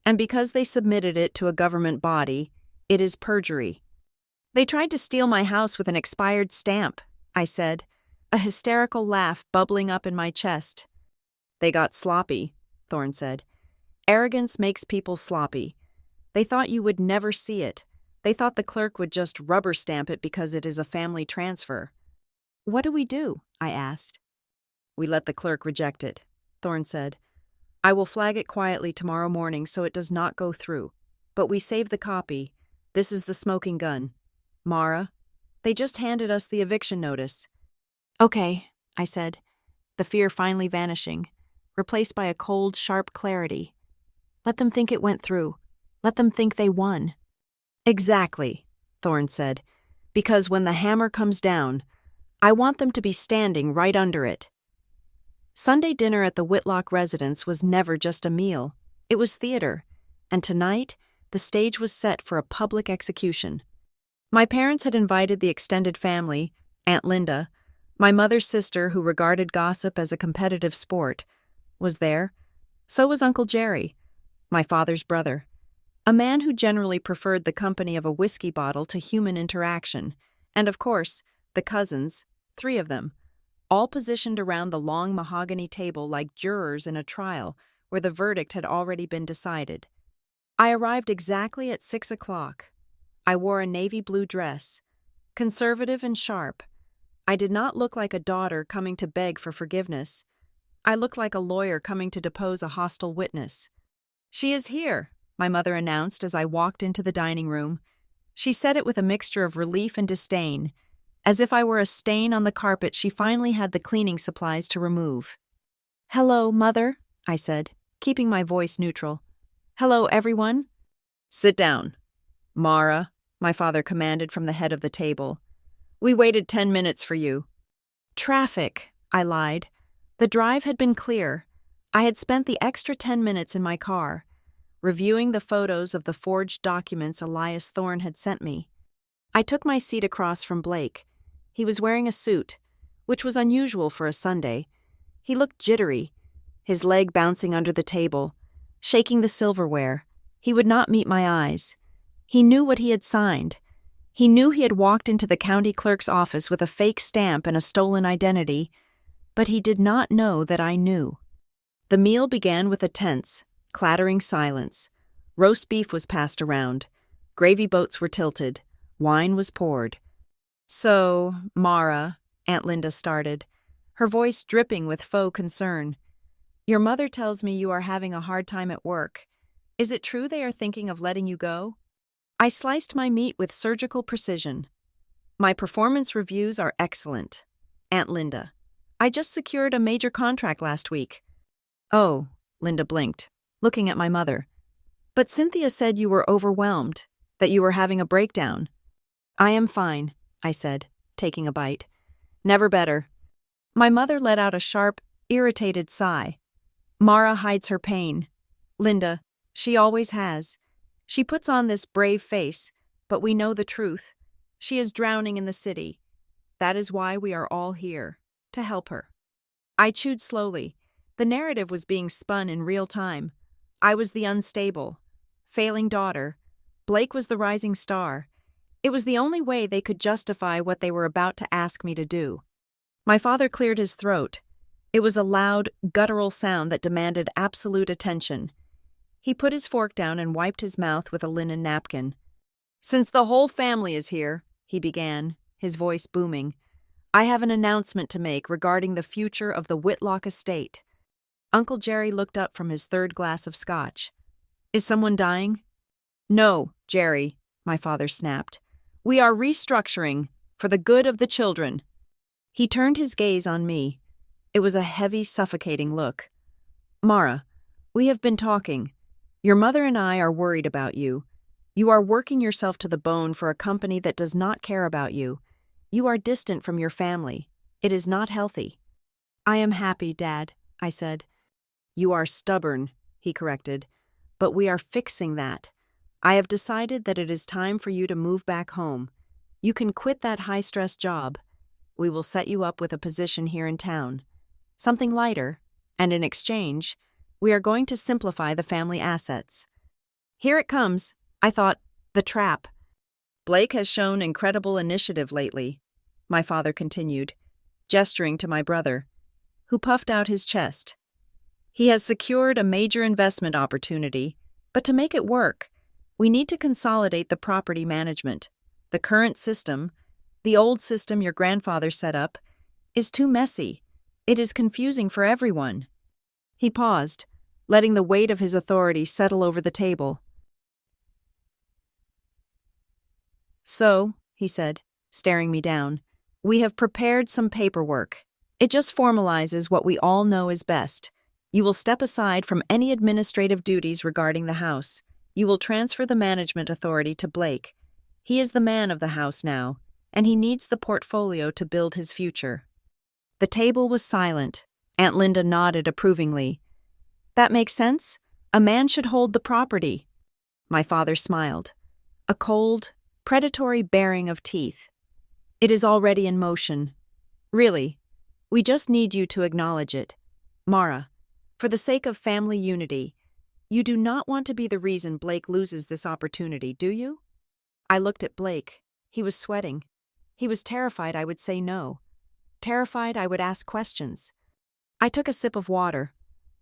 [SPEAKER 1] and because they submitted it to a government body, it is perjury. They tried to steal my house with an expired stamp, I said, a hysterical laugh bubbling up in my chest. They got sloppy, Thorne said. Arrogance makes people sloppy. They thought you would never see it. They thought the clerk would just rubber stamp it because it is a family transfer. What do we do? I asked. We let the clerk reject it, Thorne said. I will flag it quietly tomorrow morning so it does not go through. But we save the copy. This is the smoking gun. Mara, they just handed us the eviction notice. Okay, I said, the fear finally vanishing, replaced by a cold, sharp clarity. Let them think it went through. Let them think they won. Exactly, Thorne said, because when the hammer comes down, I want them to be standing right under it. Sunday dinner at the Whitlock residence was never just a meal. It was theater, and tonight, the stage was set for a public execution. My parents had invited the extended family, Aunt Linda, my mother's sister who regarded gossip as a competitive sport, was there. So was Uncle Jerry, my father's brother, a man who generally preferred the company of a whiskey bottle to human interaction, and of course, the cousins, 3 of them, all positioned around the long mahogany table like jurors in a trial where the verdict had already been decided. I arrived exactly at 6 o'clock. I wore a navy blue dress, conservative and sharp. I did not look like a daughter coming to beg for forgiveness. I looked like a lawyer coming to depose a hostile witness. She is here, my mother announced as I walked into the dining room. She said it with a mixture of relief and disdain. As if I were a stain on the carpet she finally had the cleaning supplies to remove. Hello, Mother, I said, keeping my voice neutral. Hello, everyone. Sit down. Mara, my father commanded from the head of the table. We waited 10 minutes for you. Traffic, I lied. The drive had been clear. I had spent the extra 10 minutes in my car, reviewing the photos of the forged documents Elias Thorne had sent me. I took my seat across from Blake. He was wearing a suit, which was unusual for a Sunday. He looked jittery, his leg bouncing under the table, shaking the silverware. He would not meet my eyes. He knew what he had signed. He knew he had walked into the county clerk's office with a fake stamp and a stolen identity, but he did not know that I knew. The meal began with a tense, clattering silence. Roast beef was passed around. Gravy boats were tilted. Wine was poured. "So, Mara," Aunt Linda started, her voice dripping with faux concern. "Your mother tells me you are having a hard time at work. Is it true they are thinking of letting you go?" I sliced my meat with surgical precision. "My performance reviews are excellent, Aunt Linda. I just secured a major contract last week." "Oh," Linda blinked, looking at my mother. "But Cynthia said you were overwhelmed, that you were having a breakdown." "I am fine," I said, taking a bite. "Never better." My mother let out a sharp, irritated sigh. "Mara hides her pain. Linda, she always has. She puts on this brave face, but we know the truth. She is drowning in the city. That is why we are all here, to help her." I chewed slowly. The narrative was being spun in real time. I was the unstable, failing daughter. Blake was the rising star. It was the only way they could justify what they were about to ask me to do. My father cleared his throat. It was a loud, guttural sound that demanded absolute attention. He put his fork down and wiped his mouth with a linen napkin. "Since the whole family is here," he began, his voice booming, "I have an announcement to make regarding the future of the Whitlock estate." Uncle Jerry looked up from his third glass of scotch. "Is someone dying?" "No, Jerry," my father snapped. "We are restructuring for the good of the children." He turned his gaze on me. It was a heavy, suffocating look. "Mara, we have been talking. Your mother and I are worried about you. You are working yourself to the bone for a company that does not care about you. You are distant from your family. It is not healthy." "I am happy, Dad," I said. "You are stubborn," he corrected. "But we are fixing that. I have decided that it is time for you to move back home. You can quit that high-stress job. We will set you up with a position here in town. Something lighter, and in exchange, we are going to simplify the family assets." Here it comes, I thought, the trap. "Blake has shown incredible initiative lately," my father continued, gesturing to my brother, who puffed out his chest. "He has secured a major investment opportunity, but to make it work, we need to consolidate the property management. The current system, the old system your grandfather set up, is too messy. It is confusing for everyone." He paused, letting the weight of his authority settle over the table. "So," he said, staring me down, "we have prepared some paperwork. It just formalizes what we all know is best. You will step aside from any administrative duties regarding the house. You will transfer the management authority to Blake. He is the man of the house now, and he needs the portfolio to build his future." The table was silent. Aunt Linda nodded approvingly. "That makes sense. A man should hold the property." My father smiled. A cold, predatory baring of teeth. "It is already in motion. Really, we just need you to acknowledge it. Mara, for the sake of family unity, you do not want to be the reason Blake loses this opportunity, do you?" I looked at Blake. He was sweating. He was terrified I would say no. Terrified I would ask questions. I took a sip of water.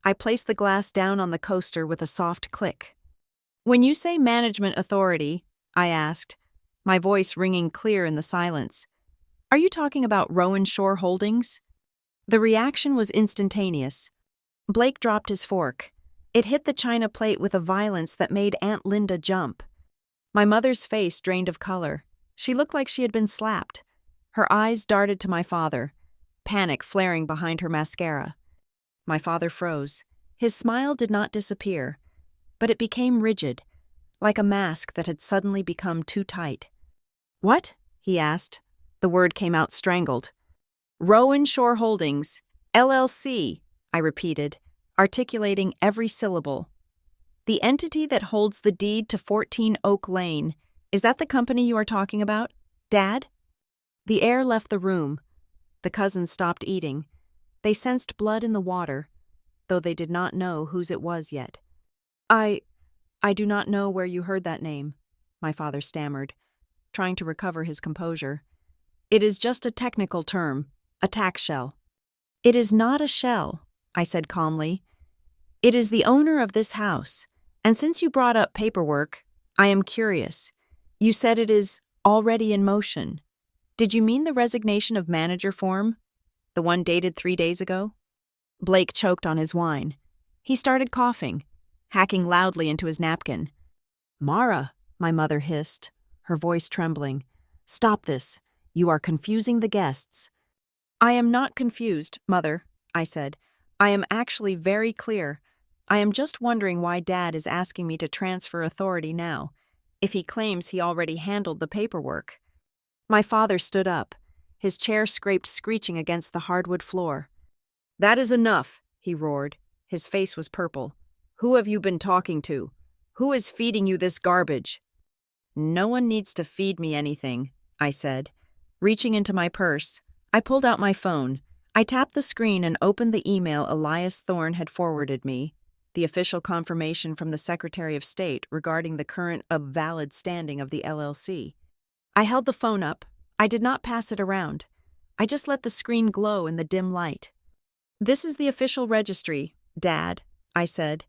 [SPEAKER 1] I placed the glass down on the coaster with a soft click. "When you say management authority," I asked, my voice ringing clear in the silence, "are you talking about Rowan Shore Holdings?" The reaction was instantaneous. Blake dropped his fork. It hit the china plate with a violence that made Aunt Linda jump. My mother's face drained of color. She looked like she had been slapped. Her eyes darted to my father, panic flaring behind her mascara. My father froze. His smile did not disappear, but it became rigid, like a mask that had suddenly become too tight. "What?" he asked. The word came out strangled. Rowan Shore Holdings, LLC, I repeated, articulating every syllable. The entity that holds the deed to 14 Oak Lane, is that the company you are talking about, Dad? The air left the room. The cousins stopped eating. They sensed blood in the water, though they did not know whose it was yet. I do not know where you heard that name, my father stammered, trying to recover his composure. It is just a technical term, a tax shell. It is not a shell, I said calmly. It is the owner of this house, and since you brought up paperwork, I am curious. You said it is already in motion. Did you mean the resignation of manager form? The one dated 3 days ago? Blake choked on his wine. He started coughing, hacking loudly into his napkin. Mara, my mother hissed, her voice trembling. Stop this. You are confusing the guests. I am not confused, Mother, I said. I am actually very clear. I am just wondering why Dad is asking me to transfer authority now, if he claims he already handled the paperwork. My father stood up. His chair scraped screeching against the hardwood floor. That is enough, he roared. His face was purple. Who have you been talking to? Who is feeding you this garbage? No one needs to feed me anything, I said. Reaching into my purse, I pulled out my phone. I tapped the screen and opened the email Elias Thorne had forwarded me, the official confirmation from the Secretary of State regarding the current valid standing of the LLC. I held the phone up. I did not pass it around. I just let the screen glow in the dim light. This is the official registry, Dad, I said.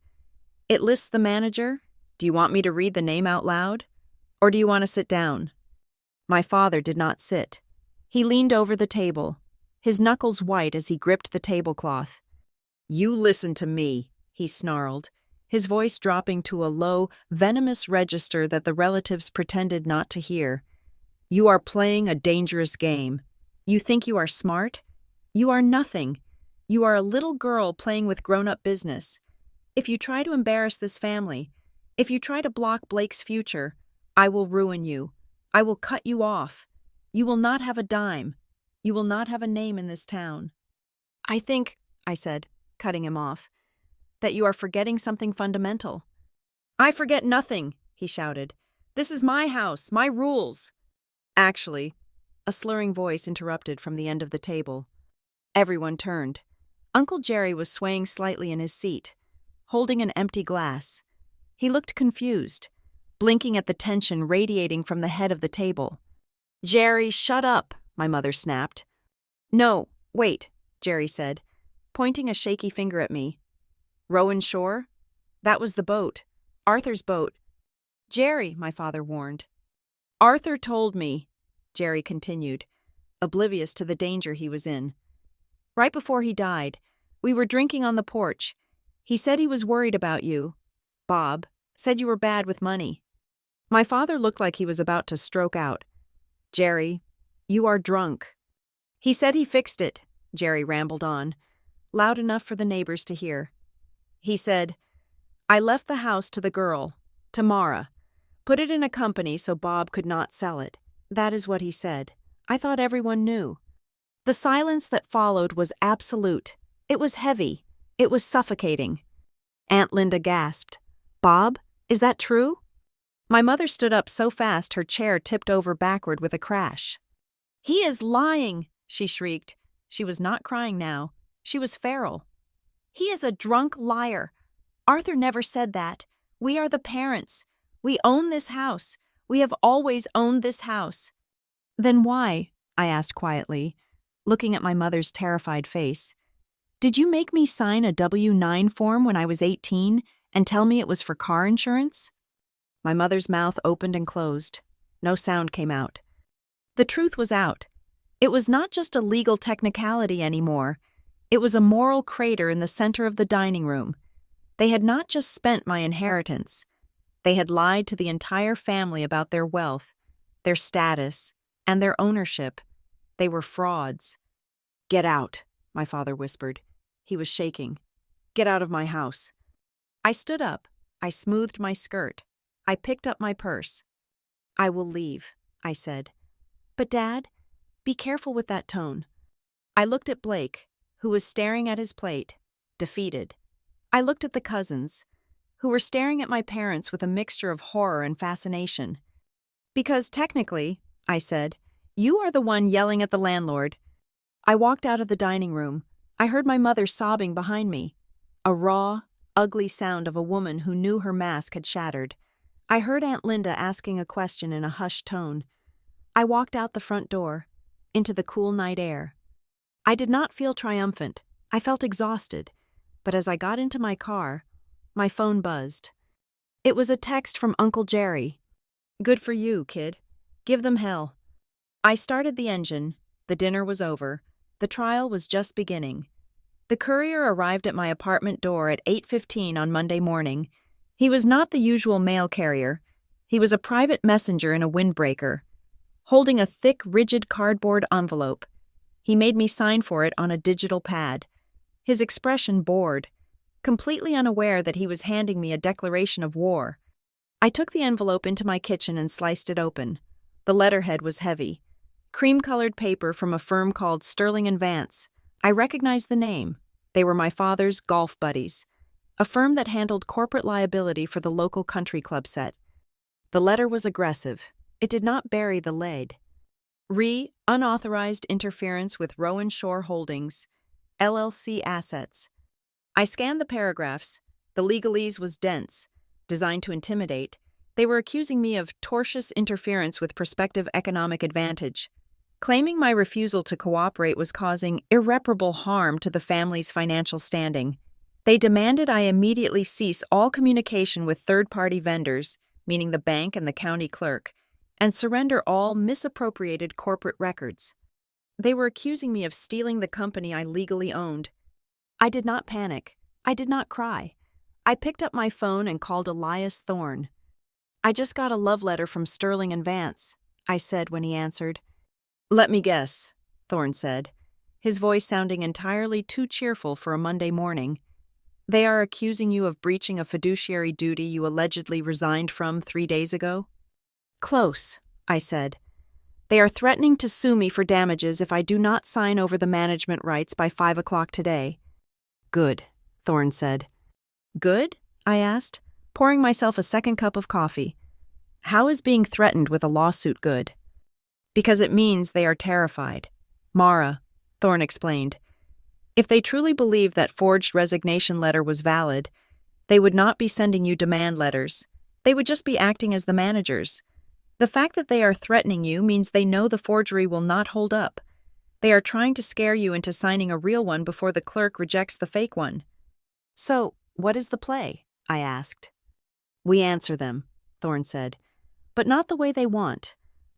[SPEAKER 1] It lists the manager. Do you want me to read the name out loud? Or do you want to sit down? My father did not sit. He leaned over the table, his knuckles white as he gripped the tablecloth. You listen to me, he snarled, his voice dropping to a low, venomous register that the relatives pretended not to hear. You are playing a dangerous game. You think you are smart? You are nothing. You are a little girl playing with grown-up business. If you try to embarrass this family, if you try to block Blake's future, I will ruin you. I will cut you off. You will not have a dime. You will not have a name in this town. I think, I said, cutting him off, that you are forgetting something fundamental. I forget nothing, he shouted. This is my house, my rules. Actually, a slurring voice interrupted from the end of the table. Everyone turned. Uncle Jerry was swaying slightly in his seat, holding an empty glass. He looked confused, blinking at the tension radiating from the head of the table. Jerry, shut up, my mother snapped. No, wait, Jerry said, pointing a shaky finger at me. Rowan Shore? That was the boat. Arthur's boat. Jerry, my father warned. Arthur told me, Jerry continued, oblivious to the danger he was in. Right before he died, we were drinking on the porch. He said he was worried about you. Bob said you were bad with money. My father looked like he was about to stroke out. Jerry, you are drunk. He said he fixed it, Jerry rambled on, loud enough for the neighbors to hear. He said, I left the house to the girl, to Mara. Put it in a company so Bob could not sell it. That is what he said. I thought everyone knew. The silence that followed was absolute. It was heavy. It was suffocating. Aunt Linda gasped. Bob, is that true? My mother stood up so fast her chair tipped over backward with a crash. He is lying, she shrieked. She was not crying now. She was feral. He is a drunk liar. Arthur never said that. We are the parents. We own this house. We have always owned this house. Then why? I asked quietly, looking at my mother's terrified face. Did you make me sign a W-9 form when I was 18 and tell me it was for car insurance? My mother's mouth opened and closed. No sound came out. The truth was out. It was not just a legal technicality anymore. It was a moral crater in the center of the dining room. They had not just spent my inheritance. They had lied to the entire family about their wealth, their status, and their ownership. They were frauds. Get out, my father whispered. He was shaking. Get out of my house. I stood up. I smoothed my skirt. I picked up my purse. I will leave, I said. But Dad, Be careful with that tone. I looked at Blake, who was staring at his plate, defeated. I looked at the cousins, who were staring at my parents with a mixture of horror and fascination. Because technically, I said, you are the one yelling at the landlord. I walked out of the dining room. I heard my mother sobbing behind me, a raw, ugly sound of a woman who knew her mask had shattered. I heard Aunt Linda asking a question in a hushed tone. I walked out the front door, into the cool night air. I did not feel triumphant. I felt exhausted. But as I got into my car, my phone buzzed. It was a text from Uncle Jerry. Good for you, kid. Give them hell. I started the engine. The dinner was over. The trial was just beginning. The courier arrived at my apartment door at 8:15 on Monday morning. He was not the usual mail carrier. He was a private messenger in a windbreaker, holding a thick, rigid cardboard envelope. He made me sign for it on a digital pad. His expression bored, completely unaware that he was handing me a declaration of war. I took the envelope into my kitchen and sliced it open. The letterhead was heavy. Cream-colored paper from a firm called Sterling & Vance. I recognized the name. They were my father's golf buddies, a firm that handled corporate liability for the local country club set. The letter was aggressive. It did not bury the lead. Unauthorized interference with Rowan Shore Holdings, LLC assets. I scanned the paragraphs. The legalese was dense, designed to intimidate. They were accusing me of tortious interference with prospective economic advantage, claiming my refusal to cooperate was causing irreparable harm to the family's financial standing. They demanded I immediately cease all communication with third-party vendors, meaning the bank and the county clerk, and surrender all misappropriated corporate records. They were accusing me of stealing the company I legally owned. I did not panic. I did not cry. I picked up my phone and called Elias Thorne. I just got a love letter from Sterling & Vance, I said when he answered. Let me guess, Thorne said, his voice sounding entirely too cheerful for a Monday morning. They are accusing you of breaching a fiduciary duty you allegedly resigned from 3 days ago? Close, I said. They are threatening to sue me for damages if I do not sign over the management rights by 5 o'clock today. Good, Thorne said. Good? I asked, pouring myself a second cup of coffee. How is being threatened with a lawsuit good? Because it means they are terrified. Mara, Thorne explained. If they truly believed that forged resignation letter was valid, they would not be sending you demand letters. They would just be acting as the managers. The fact that they are threatening you means they know the forgery will not hold up. They are trying to scare you into signing a real one before the clerk rejects the fake one. So, what is the play? I asked. We answer them, Thorne said, but not the way they want.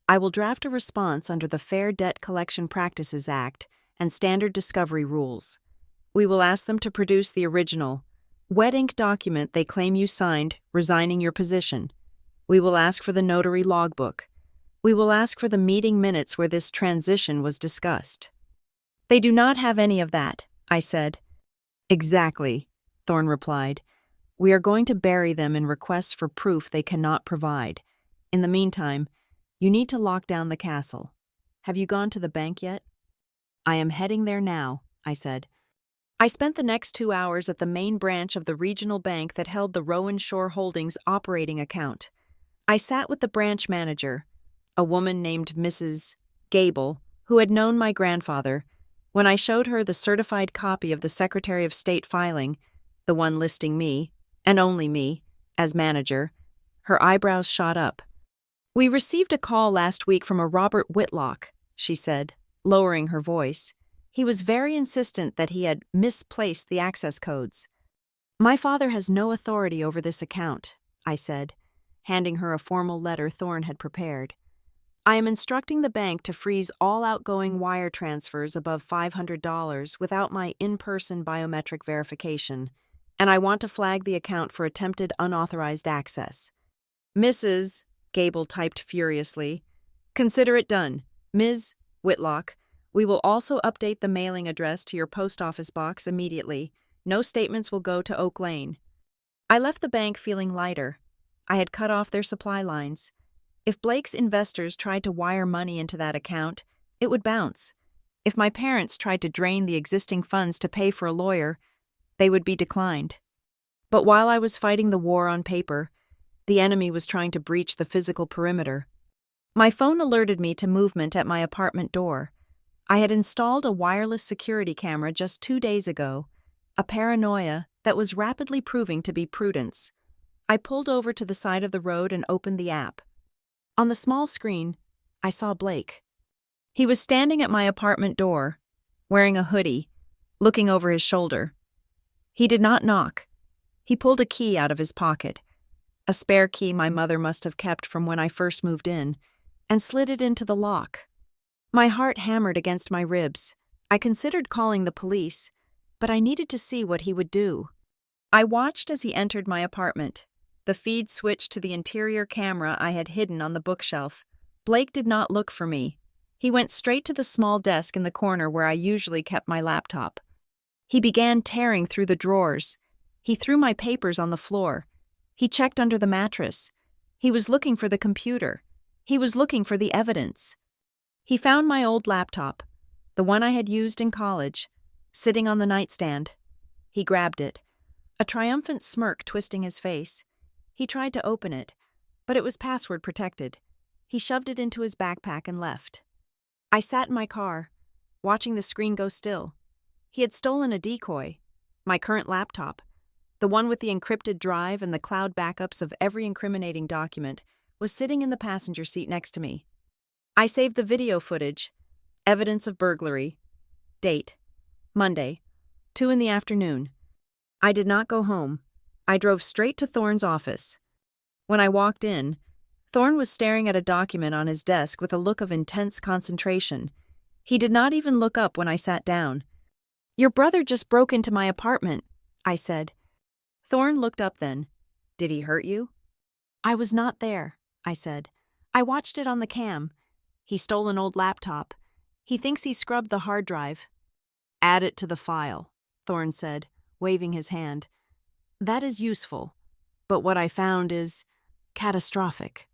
[SPEAKER 1] I will draft a response under the Fair Debt Collection Practices Act and standard discovery rules. We will ask them to produce the original, wet ink document they claim you signed, resigning your position. We will ask for the notary logbook. We will ask for the meeting minutes where this transition was discussed. They do not have any of that, I said. Exactly, Thorne replied. We are going to bury them in requests for proof they cannot provide. In the meantime, you need to lock down the castle. Have you gone to the bank yet? I am heading there now, I said. I spent the next 2 hours at the main branch of the regional bank that held the Rowan Shore Holdings operating account. I sat with the branch manager, a woman named Mrs. Gable, who had known my grandfather. When I showed her the certified copy of the Secretary of State filing, the one listing me, and only me, as manager, her eyebrows shot up. We received a call last week from a Robert Whitlock, she said, lowering her voice. He was very insistent that he had misplaced the access codes. My father has no authority over this account, I said, handing her a formal letter Thorne had prepared. I am instructing the bank to freeze all outgoing wire transfers above $500 without my in-person biometric verification, and I want to flag the account for attempted unauthorized access. Mrs. Gable typed furiously. Consider it done. Ms. Whitlock, we will also update the mailing address to your post office box immediately. No statements will go to Oak Lane. I left the bank feeling lighter. I had cut off their supply lines. If Blake's investors tried to wire money into that account, it would bounce. If my parents tried to drain the existing funds to pay for a lawyer, they would be declined. But while I was fighting the war on paper, the enemy was trying to breach the physical perimeter. My phone alerted me to movement at my apartment door. I had installed a wireless security camera just 2 days ago, a paranoia that was rapidly proving to be prudence. I pulled over to the side of the road and opened the app. On the small screen, I saw Blake. He was standing at my apartment door, wearing a hoodie, looking over his shoulder. He did not knock. He pulled a key out of his pocket, a spare key my mother must have kept from when I first moved in, and slid it into the lock. My heart hammered against my ribs. I considered calling the police, but I needed to see what he would do. I watched as he entered my apartment. The feed switched to the interior camera I had hidden on the bookshelf. Blake did not look for me. He went straight to the small desk in the corner where I usually kept my laptop. He began tearing through the drawers. He threw my papers on the floor. He checked under the mattress. He was looking for the computer. He was looking for the evidence. He found my old laptop, the one I had used in college, sitting on the nightstand. He grabbed it, a triumphant smirk twisting his face. He tried to open it, but it was password protected. He shoved it into his backpack and left. I sat in my car, watching the screen go still. He had stolen a decoy, my current laptop, the one with the encrypted drive and the cloud backups of every incriminating document, was sitting in the passenger seat next to me. I saved the video footage, evidence of burglary, date, Monday, 2 p.m. I did not go home. I drove straight to Thorne's office. When I walked in, Thorne was staring at a document on his desk with a look of intense concentration. He did not even look up when I sat down. "Your brother just broke into my apartment," I said. Thorne looked up then. "Did he hurt you?" "I was not there," I said. "I watched it on the cam. He stole an old laptop. He thinks he scrubbed the hard drive." "Add it to the file," Thorne said, waving his hand. "That is useful, but what I found is catastrophic."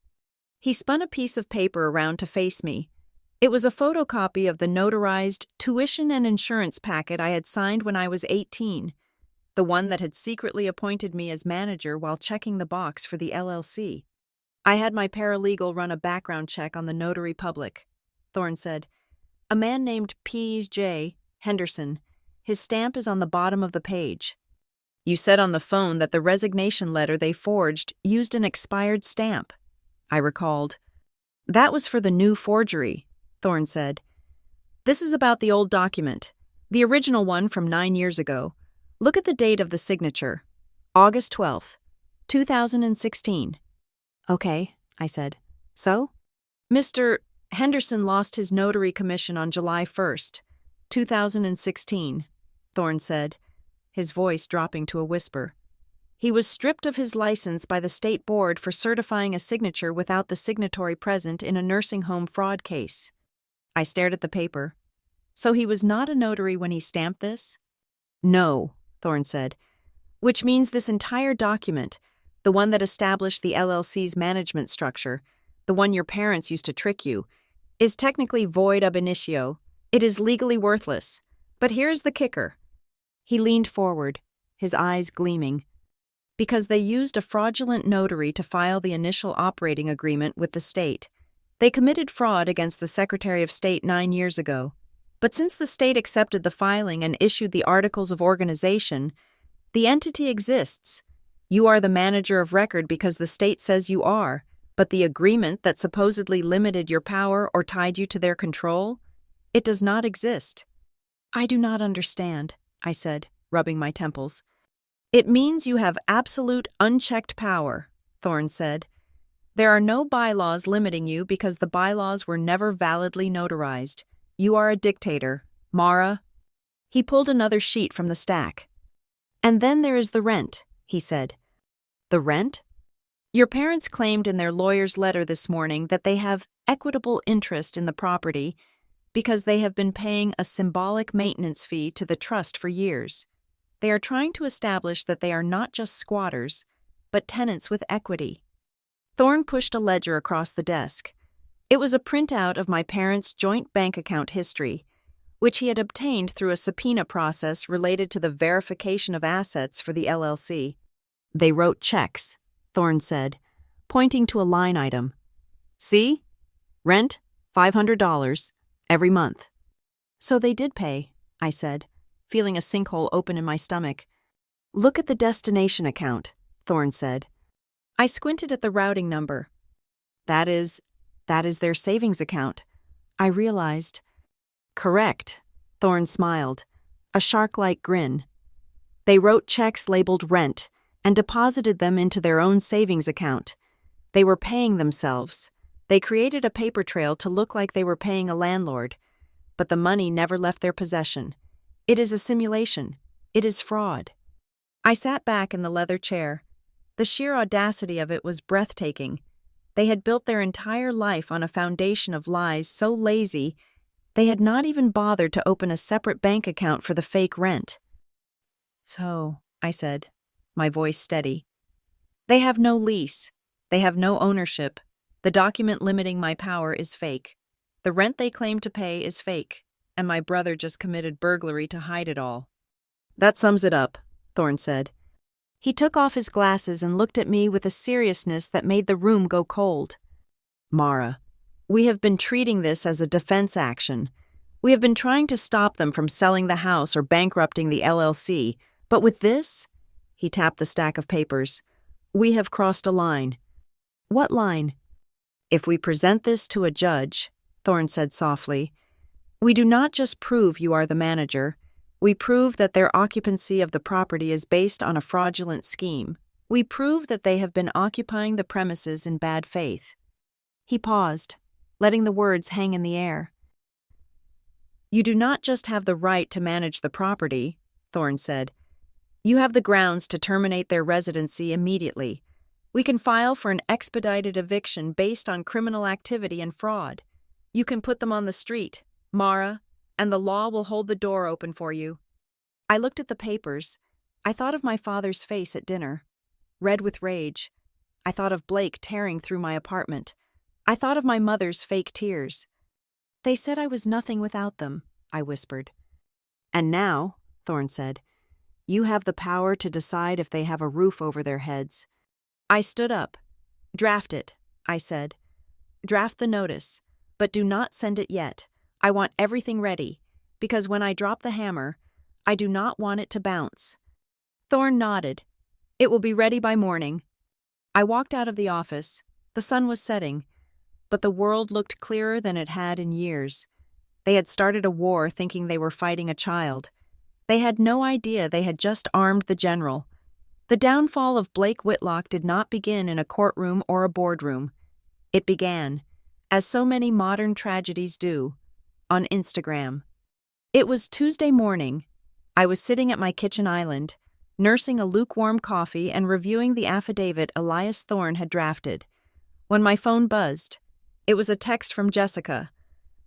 [SPEAKER 1] He spun a piece of paper around to face me. It was a photocopy of the notarized tuition and insurance packet I had signed when I was 18, the one that had secretly appointed me as manager while checking the box for the LLC. "I had my paralegal run a background check on the notary public," Thorne said. "A man named P.J. Henderson. His stamp is on the bottom of the page." "You said on the phone that the resignation letter they forged used an expired stamp," I recalled. "That was for the new forgery," Thorne said. "This is about the old document, the original one from 9 years ago. Look at the date of the signature. August 12th, 2016. "Okay," I said. "So?" "Mr. Henderson lost his notary commission on July 1st, 2016, Thorne said, his voice dropping to a whisper. "He was stripped of his license by the state board for certifying a signature without the signatory present in a nursing home fraud case." I stared at the paper. "So he was not a notary when he stamped this?" "No," Thorne said. "Which means this entire document, the one that established the LLC's management structure, the one your parents used to trick you, is technically void ab initio. It is legally worthless. But here's the kicker." He leaned forward, his eyes gleaming. "Because they used a fraudulent notary to file the initial operating agreement with the state. They committed fraud against the Secretary of State 9 years ago. But since the state accepted the filing and issued the Articles of Organization, the entity exists. You are the manager of record because the state says you are, but the agreement that supposedly limited your power or tied you to their control, it does not exist." "I do not understand," I said, rubbing my temples. "It means you have absolute unchecked power," Thorne said. "There are no bylaws limiting you because the bylaws were never validly notarized. You are a dictator, Mara." He pulled another sheet from the stack. "And then there is the rent," he said. "The rent? Your parents claimed in their lawyer's letter this morning that they have equitable interest in the property because they have been paying a symbolic maintenance fee to the trust for years. They are trying to establish that they are not just squatters, but tenants with equity." Thorne pushed a ledger across the desk. It was a printout of my parents' joint bank account history, which he had obtained through a subpoena process related to the verification of assets for the LLC. They wrote checks, Thorne said, pointing to a line item. See? Rent, $500, every month. So they did pay, I said, feeling a sinkhole open in my stomach. Look at the destination account, Thorne said. I squinted at the routing number. That is their savings account. I realized. Correct, Thorne smiled, a shark-like grin. They wrote checks labeled rent and deposited them into their own savings account. They were paying themselves. They created a paper trail to look like they were paying a landlord, but the money never left their possession. It is a simulation. It is fraud. I sat back in the leather chair. The sheer audacity of it was breathtaking. They had built their entire life on a foundation of lies so lazy they had not even bothered to open a separate bank account for the fake rent. So, I said, my voice steady. They have no lease. They have no ownership. The document limiting my power is fake. The rent they claim to pay is fake, and my brother just committed burglary to hide it all. That sums it up, Thorne said. He took off his glasses and looked at me with a seriousness that made the room go cold. Mara, we have been treating this as a defense action. We have been trying to stop them from selling the house or bankrupting the LLC, but with this, he tapped the stack of papers, we have crossed a line. What line? If we present this to a judge, Thorne said softly, we do not just prove you are the manager, we prove that their occupancy of the property is based on a fraudulent scheme. We prove that they have been occupying the premises in bad faith. He paused, letting the words hang in the air. You do not just have the right to manage the property, Thorne said. You have the grounds to terminate their residency immediately. We can file for an expedited eviction based on criminal activity and fraud. You can put them on the street, Mara, and the law will hold the door open for you. I looked at the papers. I thought of my father's face at dinner, red with rage. I thought of Blake tearing through my apartment. I thought of my mother's fake tears. They said I was nothing without them, I whispered. And now, Thorne said, you have the power to decide if they have a roof over their heads. I stood up. Draft it, I said. Draft the notice, but do not send it yet. I want everything ready, because when I drop the hammer, I do not want it to bounce. Thorne nodded. It will be ready by morning. I walked out of the office. The sun was setting, but the world looked clearer than it had in years. They had started a war thinking they were fighting a child. They had no idea they had just armed the general. The downfall of Blake Whitlock did not begin in a courtroom or a boardroom. It began, as so many modern tragedies do, on Instagram. It was Tuesday morning. I was sitting at my kitchen island, nursing a lukewarm coffee and reviewing the affidavit Elias Thorne had drafted, when my phone buzzed. It was a text from Jessica,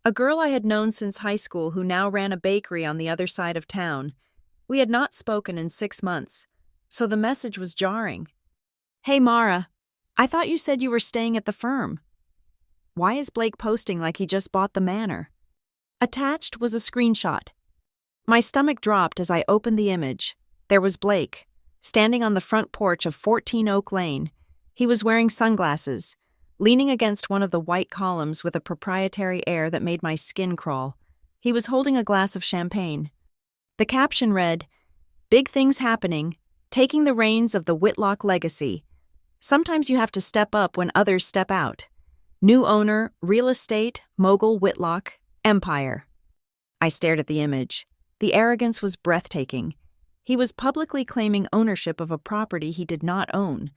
[SPEAKER 1] a girl I had known since high school who now ran a bakery on the other side of town. We had not spoken in 6 months, so the message was jarring. Hey Mara, I thought you said you were staying at the firm. Why is Blake posting like he just bought the manor? Attached was a screenshot. My stomach dropped as I opened the image. There was Blake, standing on the front porch of 14 Oak Lane. He was wearing sunglasses, leaning against one of the white columns with a proprietary air that made my skin crawl. He was holding a glass of champagne. The caption read, "Big things happening, taking the reins of the Whitlock legacy. Sometimes you have to step up when others step out. New owner, real estate, mogul Whitlock, empire." I stared at the image. The arrogance was breathtaking. He was publicly claiming ownership of a property he did not own,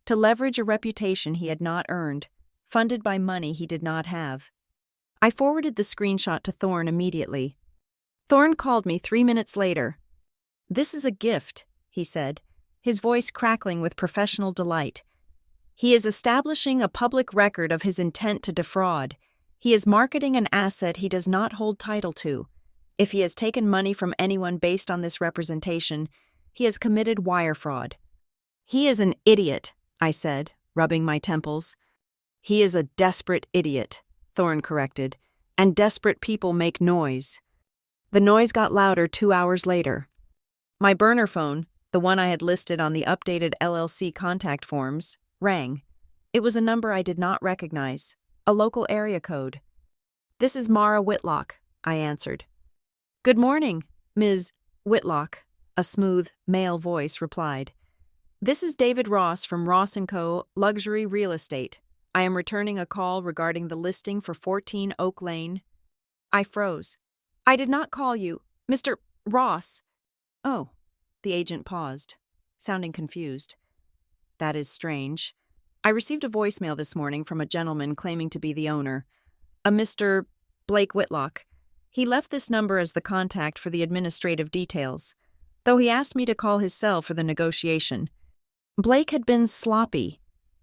[SPEAKER 1] to leverage a reputation he had not earned, funded by money he did not have. I forwarded the screenshot to Thorne immediately. Thorne called me 3 minutes later. "This is a gift," he said, his voice crackling with professional delight. "He is establishing a public record of his intent to defraud. He is marketing an asset he does not hold title to. If he has taken money from anyone based on this representation, he has committed wire fraud." "He is an idiot," I said, rubbing my temples. "He is a desperate idiot," Thorne corrected, "and desperate people make noise." The noise got louder 2 hours later. My burner phone, the one I had listed on the updated LLC contact forms, rang. It was a number I did not recognize, a local area code. "This is Mara Whitlock," I answered. "Good morning, Ms. Whitlock," a smooth, male voice replied. "This is David Ross from Ross & Co. Luxury Real Estate. I am returning a call regarding the listing for 14 Oak Lane." I froze. "I did not call you, Mr. Ross." "Oh." The agent paused, sounding confused. "That is strange. I received a voicemail this morning from a gentleman claiming to be the owner, a Mr. Blake Whitlock. He left this number as the contact for the administrative details, though he asked me to call his cell for the negotiation." Blake had been sloppy.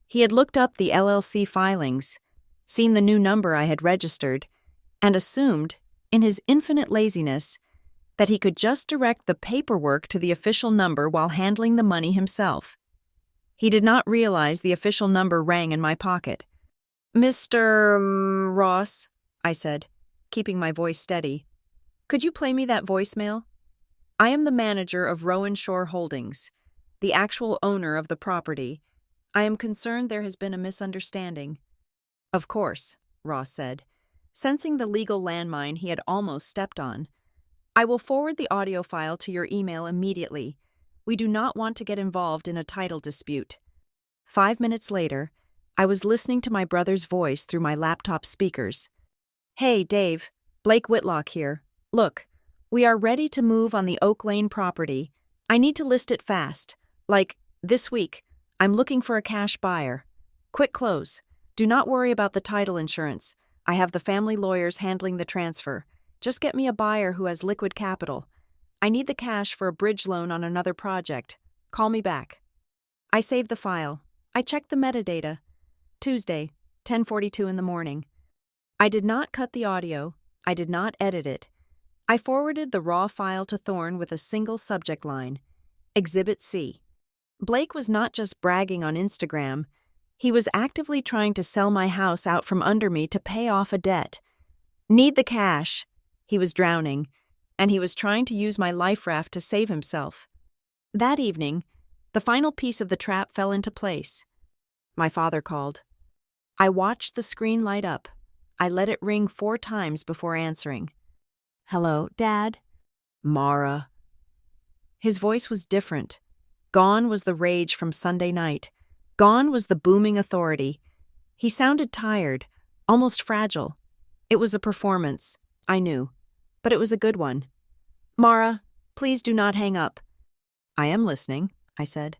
[SPEAKER 1] He had looked up the LLC filings, seen the new number I had registered, and assumed, in his infinite laziness, that he could just direct the paperwork to the official number while handling the money himself. He did not realize the official number rang in my pocket. "Mr. Ross," I said, keeping my voice steady, "could you play me that voicemail? I am the manager of Rowan Shore Holdings, the actual owner of the property. I am concerned there has been a misunderstanding." "Of course," Ross said, sensing the legal landmine he had almost stepped on. "I will forward the audio file to your email immediately. We do not want to get involved in a title dispute." 5 minutes later, I was listening to my brother's voice through my laptop speakers. "Hey, Dave, Blake Whitlock here. Look, we are ready to move on the Oak Lane property. I need to list it fast. Like, this week. I'm looking for a cash buyer. Quick close. Do not worry about the title insurance. I have the family lawyers handling the transfer. Just get me a buyer who has liquid capital. I need the cash for a bridge loan on another project. Call me back." I saved the file. I checked the metadata. Tuesday, 10:42 in the morning. I did not cut the audio. I did not edit it. I forwarded the raw file to Thorne with a single subject line: Exhibit C. Blake was not just bragging on Instagram. He was actively trying to sell my house out from under me to pay off a debt. "Need the cash." He was drowning, and he was trying to use my life raft to save himself. That evening, the final piece of the trap fell into place. My father called. I watched the screen light up. I let it ring 4 times before answering. "Hello, Dad?" "Mara." His voice was different. Gone was the rage from Sunday night. Gone was the booming authority. He sounded tired, almost fragile. It was a performance, I knew, but it was a good one. "Mara, please do not hang up." "I am listening," I said.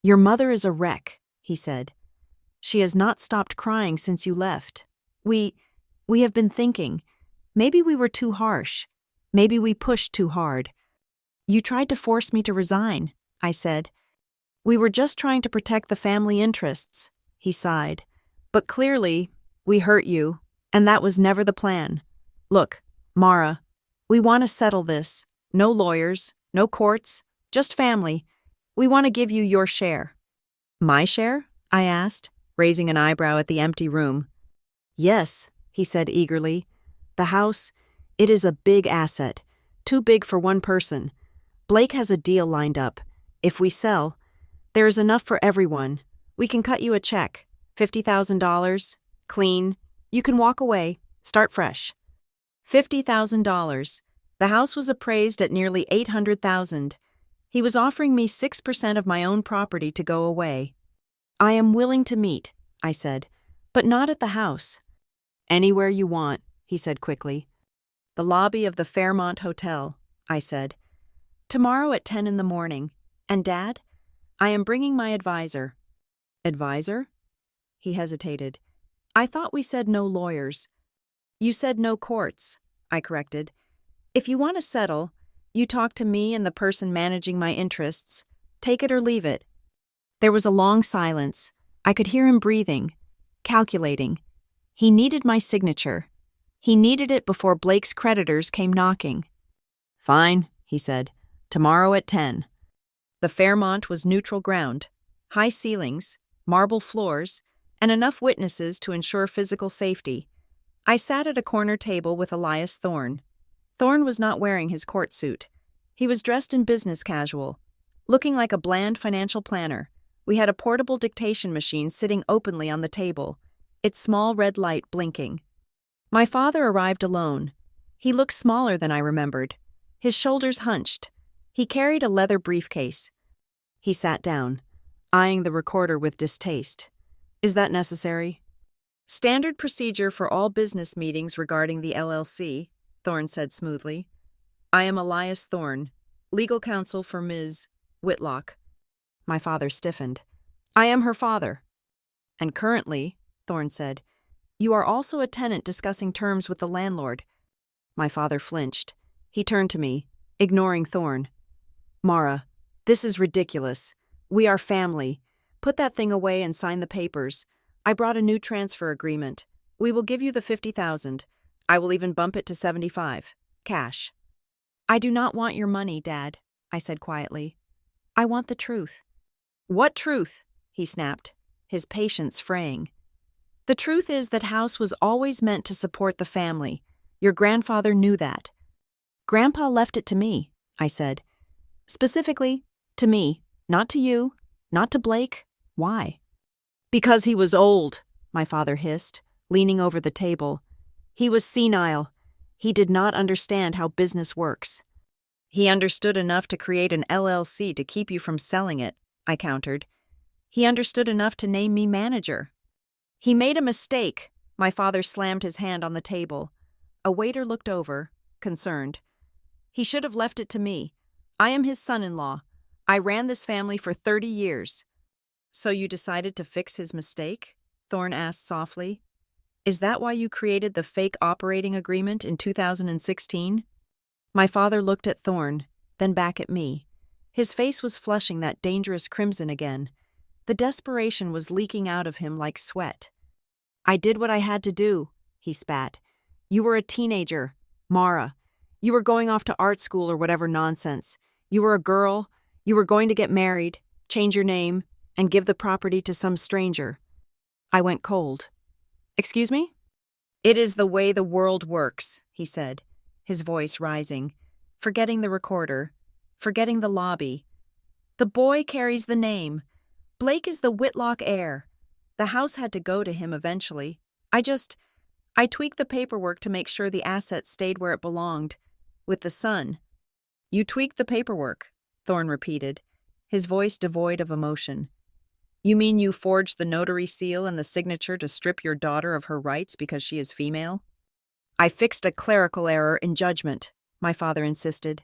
[SPEAKER 1] "Your mother is a wreck," he said. "She has not stopped crying since you left. We have been thinking. Maybe we were too harsh. Maybe we pushed too hard. You tried to force me to resign," I said. "We were just trying to protect the family interests," he sighed. "But clearly, we hurt you, and that was never the plan. Look, Mara, we want to settle this. No lawyers, no courts, just family. We want to give you your share." "My share?" I asked, raising an eyebrow at the empty room. "Yes," he said eagerly. "The house, it is a big asset. Too big for one person. Blake has a deal lined up. If we sell, there is enough for everyone. We can cut you a check, $50,000, clean. You can walk away, start fresh." $50,000. The house was appraised at nearly $800,000. He was offering me 6% of my own property to go away. "I am willing to meet," I said, "but not at the house." "Anywhere you want," he said quickly. "The lobby of the Fairmont Hotel," I said. "Tomorrow at 10 in the morning. And Dad, I am bringing my advisor." "Advisor?" He hesitated. "I thought we said no lawyers." "You said no courts," I corrected. "If you want to settle, you talk to me and the person managing my interests. Take it or leave it." There was a long silence. I could hear him breathing, calculating. He needed my signature. He needed it before Blake's creditors came knocking. "Fine," he said. "Tomorrow at 10. The Fairmont was neutral ground, high ceilings, marble floors, and enough witnesses to ensure physical safety. I sat at a corner table with Elias Thorne. Thorne was not wearing his court suit. He was dressed in business casual, looking like a bland financial planner. We had a portable dictation machine sitting openly on the table, its small red light blinking. My father arrived alone. He looked smaller than I remembered, his shoulders hunched. He carried a leather briefcase. He sat down, eyeing the recorder with distaste. "Is that necessary?" "Standard procedure for all business meetings regarding the LLC," Thorne said smoothly. "I am Elias Thorne, legal counsel for Ms. Whitlock." My father stiffened. "I am her father." "And currently," Thorne said, "you are also a tenant discussing terms with the landlord." My father flinched. He turned to me, ignoring Thorne. "Mara, this is ridiculous. We are family. Put that thing away and sign the papers. I brought a new transfer agreement. We will give you the $50,000. I will even bump it to $75,000. Cash." "I do not want your money, Dad," I said quietly. "I want the truth." "What truth?" he snapped, his patience fraying. "The truth is that house was always meant to support the family. Your grandfather knew that." "Grandpa left it to me," I said. "Specifically, to me, not to you, not to Blake. Why?" "Because he was old," my father hissed, leaning over the table. "He was senile. He did not understand how business works." "He understood enough to create an LLC to keep you from selling it," I countered. "He understood enough to name me manager." "He made a mistake." My father slammed his hand on the table. A waiter looked over, concerned. "He should have left it to me. I am his son-in-law. I ran this family for 30 years. "So you decided to fix his mistake?" Thorne asked softly. "Is that why you created the fake operating agreement in 2016? My father looked at Thorne, then back at me. His face was flushing that dangerous crimson again. The desperation was leaking out of him like sweat. "I did what I had to do," he spat. "You were a teenager, Mara. You were going off to art school or whatever nonsense. You were a girl. You were going to get married, change your name, and give the property to some stranger." I went cold. "Excuse me?" "It is the way the world works," he said, his voice rising, forgetting the recorder, forgetting the lobby. "The boy carries the name. Blake is the Whitlock heir. The house had to go to him eventually. I tweaked the paperwork to make sure the asset stayed where it belonged, with the son." "You tweaked the paperwork," Thorne repeated, his voice devoid of emotion. "You mean you forged the notary seal and the signature to strip your daughter of her rights because she is female?" "I fixed a clerical error in judgment," my father insisted,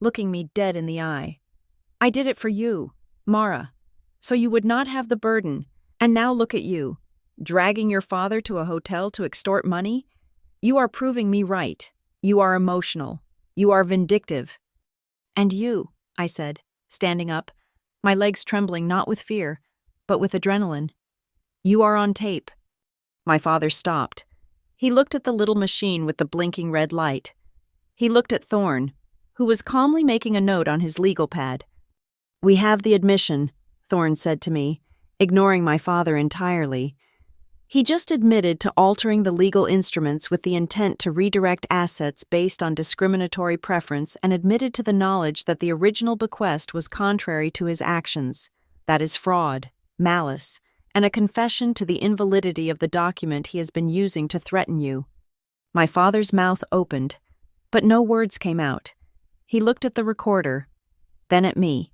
[SPEAKER 1] looking me dead in the eye. "I did it for you, Mara, so you would not have the burden, and now look at you, dragging your father to a hotel to extort money? You are proving me right. You are emotional. You are vindictive." "And you," I said, standing up, my legs trembling not with fear, but with adrenaline. "You are on tape." My father stopped. He looked at the little machine with the blinking red light. He looked at Thorne, who was calmly making a note on his legal pad. "We have the admission," Thorne said to me, ignoring my father entirely. He just admitted to altering the legal instruments with the intent to redirect assets based on discriminatory preference and admitted to the knowledge that the original bequest was contrary to his actions. That is fraud, malice, and a confession to the invalidity of the document he has been using to threaten you. My father's mouth opened, but no words came out. He looked at the recorder, then at me.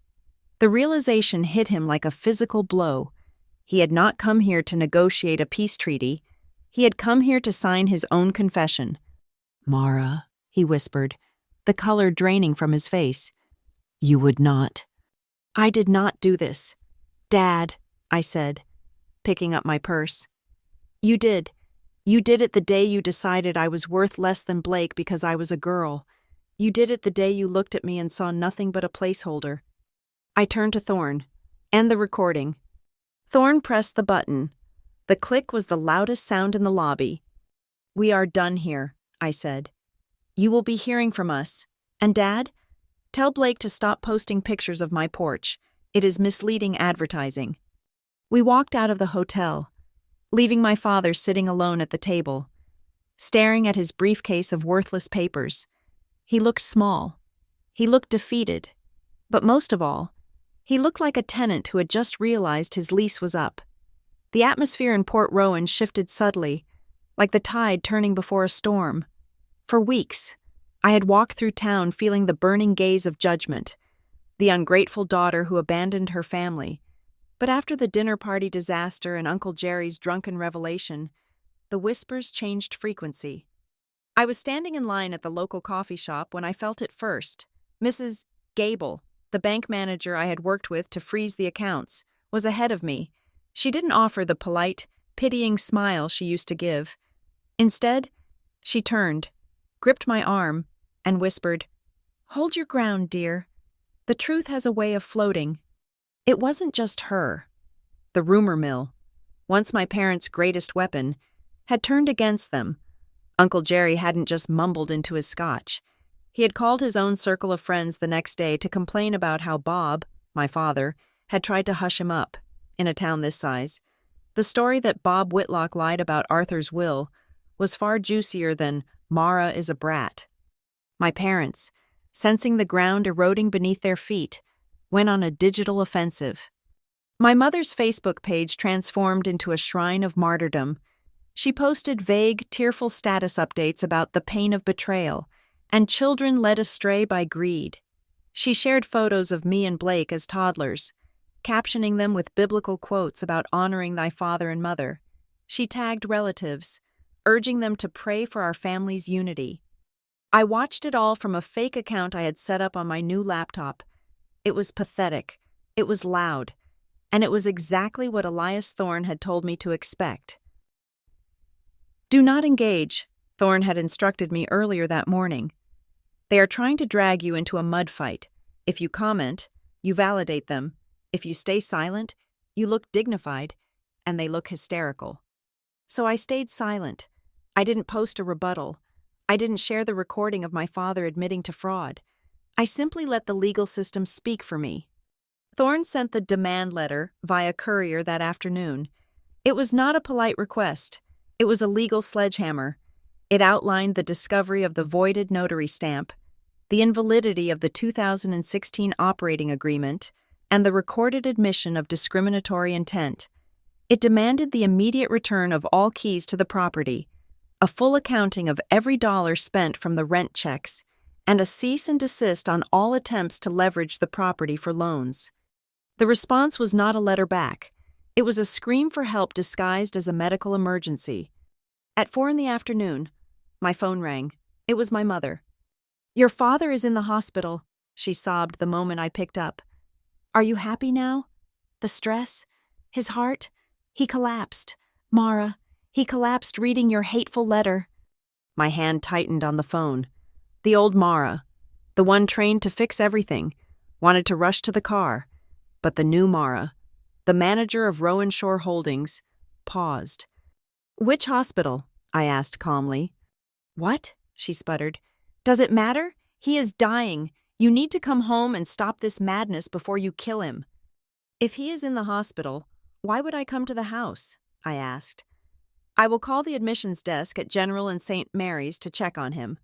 [SPEAKER 1] The realization hit him like a physical blow. He had not come here to negotiate a peace treaty. He had come here to sign his own confession. "Mara," he whispered, the color draining from his face. "You would not." "I did not do this. Dad," I said, picking up my purse. "You did. You did it the day you decided I was worth less than Blake because I was a girl. You did it the day you looked at me and saw nothing but a placeholder." I turned to Thorne. "End the recording." Thorne pressed the button. The click was the loudest sound in the lobby. "We are done here," I said. "You will be hearing from us. And Dad, tell Blake to stop posting pictures of my porch. It is misleading advertising." We walked out of the hotel, leaving my father sitting alone at the table. staring at his briefcase of worthless papers. He looked small. He looked defeated. But most of all, he looked like a tenant who had just realized his lease was up. The atmosphere in Port Rowan shifted subtly, like the tide turning before a storm. For weeks, I had walked through town feeling the burning gaze of judgment, the ungrateful daughter who abandoned her family. But after the dinner party disaster and Uncle Jerry's drunken revelation, the whispers changed frequency. I was standing in line at the local coffee shop when I felt it first. Mrs. Gable, the bank manager I had worked with to freeze the accounts, was ahead of me. She didn't offer the polite, pitying smile she used to give. Instead, she turned, gripped my arm, and whispered, "Hold your ground, dear. The truth has a way of floating." It wasn't just her. The rumor mill, once my parents' greatest weapon, had turned against them. Uncle Jerry hadn't just mumbled into his scotch. He had called his own circle of friends the next day to complain about how Bob, my father, had tried to hush him up, in a town this size. The story that Bob Whitlock lied about Arthur's will was far juicier than "Mara is a brat." My parents, sensing the ground eroding beneath their feet, went on a digital offensive. My mother's Facebook page transformed into a shrine of martyrdom. She posted vague, tearful status updates about the pain of betrayal and children led astray by greed. She shared photos of me and Blake as toddlers, captioning them with biblical quotes about honoring thy father and mother. She tagged relatives, urging them to pray for our family's unity. I watched it all from a fake account I had set up on my new laptop. It was pathetic, it was loud, and it was exactly what Elias Thorne had told me to expect. "Do not engage," Thorne had instructed me earlier that morning. "They are trying to drag you into a mud fight. If you comment, you validate them. If you stay silent, you look dignified, and they look hysterical." So I stayed silent. I didn't post a rebuttal. I didn't share the recording of my father admitting to fraud. I simply let the legal system speak for me. Thorne sent the demand letter via courier that afternoon. It was not a polite request. It was a legal sledgehammer. It outlined the discovery of the voided notary stamp, the invalidity of the 2016 operating agreement, and the recorded admission of discriminatory intent. It demanded the immediate return of all keys to the property, a full accounting of every dollar spent from the rent checks, and a cease and desist on all attempts to leverage the property for loans. The response was not a letter back. It was a scream for help disguised as a medical emergency. At 4 p.m, my phone rang. It was my mother. "Your father is in the hospital," she sobbed the moment I picked up. "Are you happy now? The stress? His heart? He collapsed. Mara, he collapsed reading your hateful letter." My hand tightened on the phone. The old Mara, the one trained to fix everything, wanted to rush to the car, but the new Mara, the manager of Rowan Shore Holdings, paused. "Which hospital?" I asked calmly. "What?" she sputtered. "Does it matter? He is dying. You need to come home and stop this madness before you kill him." "If he is in the hospital, why would I come to the house?" I asked. "I will call the admissions desk at General and St. Mary's to check on him."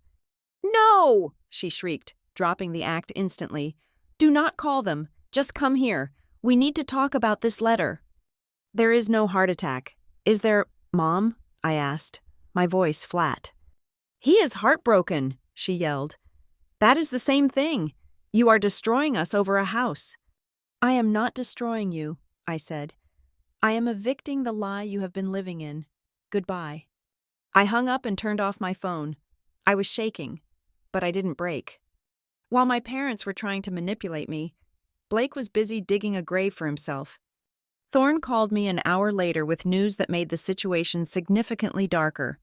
[SPEAKER 1] "No!" she shrieked, dropping the act instantly. "Do not call them. Just come here. We need to talk about this letter." "There is no heart attack. Is there, Mom?" I asked, my voice flat. "He is heartbroken," she yelled. "That is the same thing. You are destroying us over a house." "I am not destroying you," I said. "I am evicting the lie you have been living in. Goodbye." I hung up and turned off my phone. I was shaking, but I didn't break. While my parents were trying to manipulate me, Blake was busy digging a grave for himself. Thorne called me an hour later with news that made the situation significantly darker.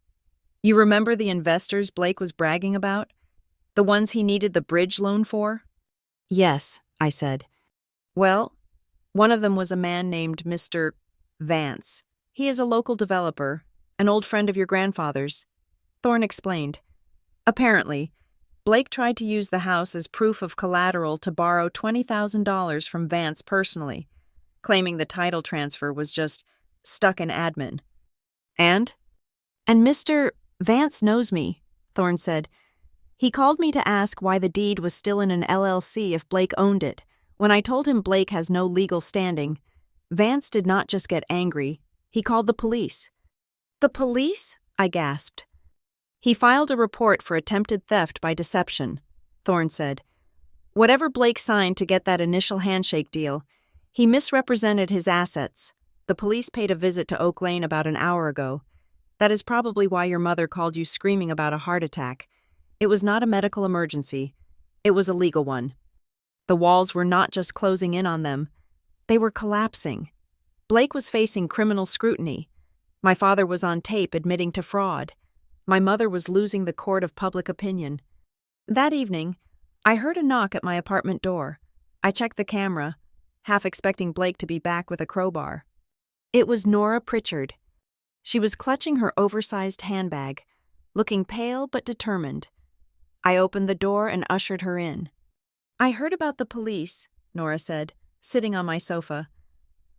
[SPEAKER 1] "You remember the investors Blake was bragging about? The ones he needed the bridge loan for?" "Yes," I said. "Well, one of them was a man named Mr. Vance. He is a local developer, an old friend of your grandfather's." Thorne explained. "Apparently, Blake tried to use the house as proof of collateral to borrow $20,000 from Vance personally, claiming the title transfer was just stuck in admin. And Mr. Vance knows me, Thorne said. He called me to ask why the deed was still in an LLC if Blake owned it. When I told him Blake has no legal standing, Vance did not just get angry, he called the police. The police? I gasped. He filed a report for attempted theft by deception, Thorne said. Whatever Blake signed to get that initial handshake deal, he misrepresented his assets. The police paid a visit to Oak Lane about an hour ago. That is probably why your mother called you screaming about a heart attack. It was not a medical emergency. It was a legal one. The walls were not just closing in on them. They were collapsing. Blake was facing criminal scrutiny. My father was on tape admitting to fraud. My mother was losing the court of public opinion. That evening, I heard a knock at my apartment door. I checked the camera, half expecting Blake to be back with a crowbar. It was Nora Pritchard. She was clutching her oversized handbag, looking pale but determined. I opened the door and ushered her in. I heard about the police, Nora said, sitting on my sofa.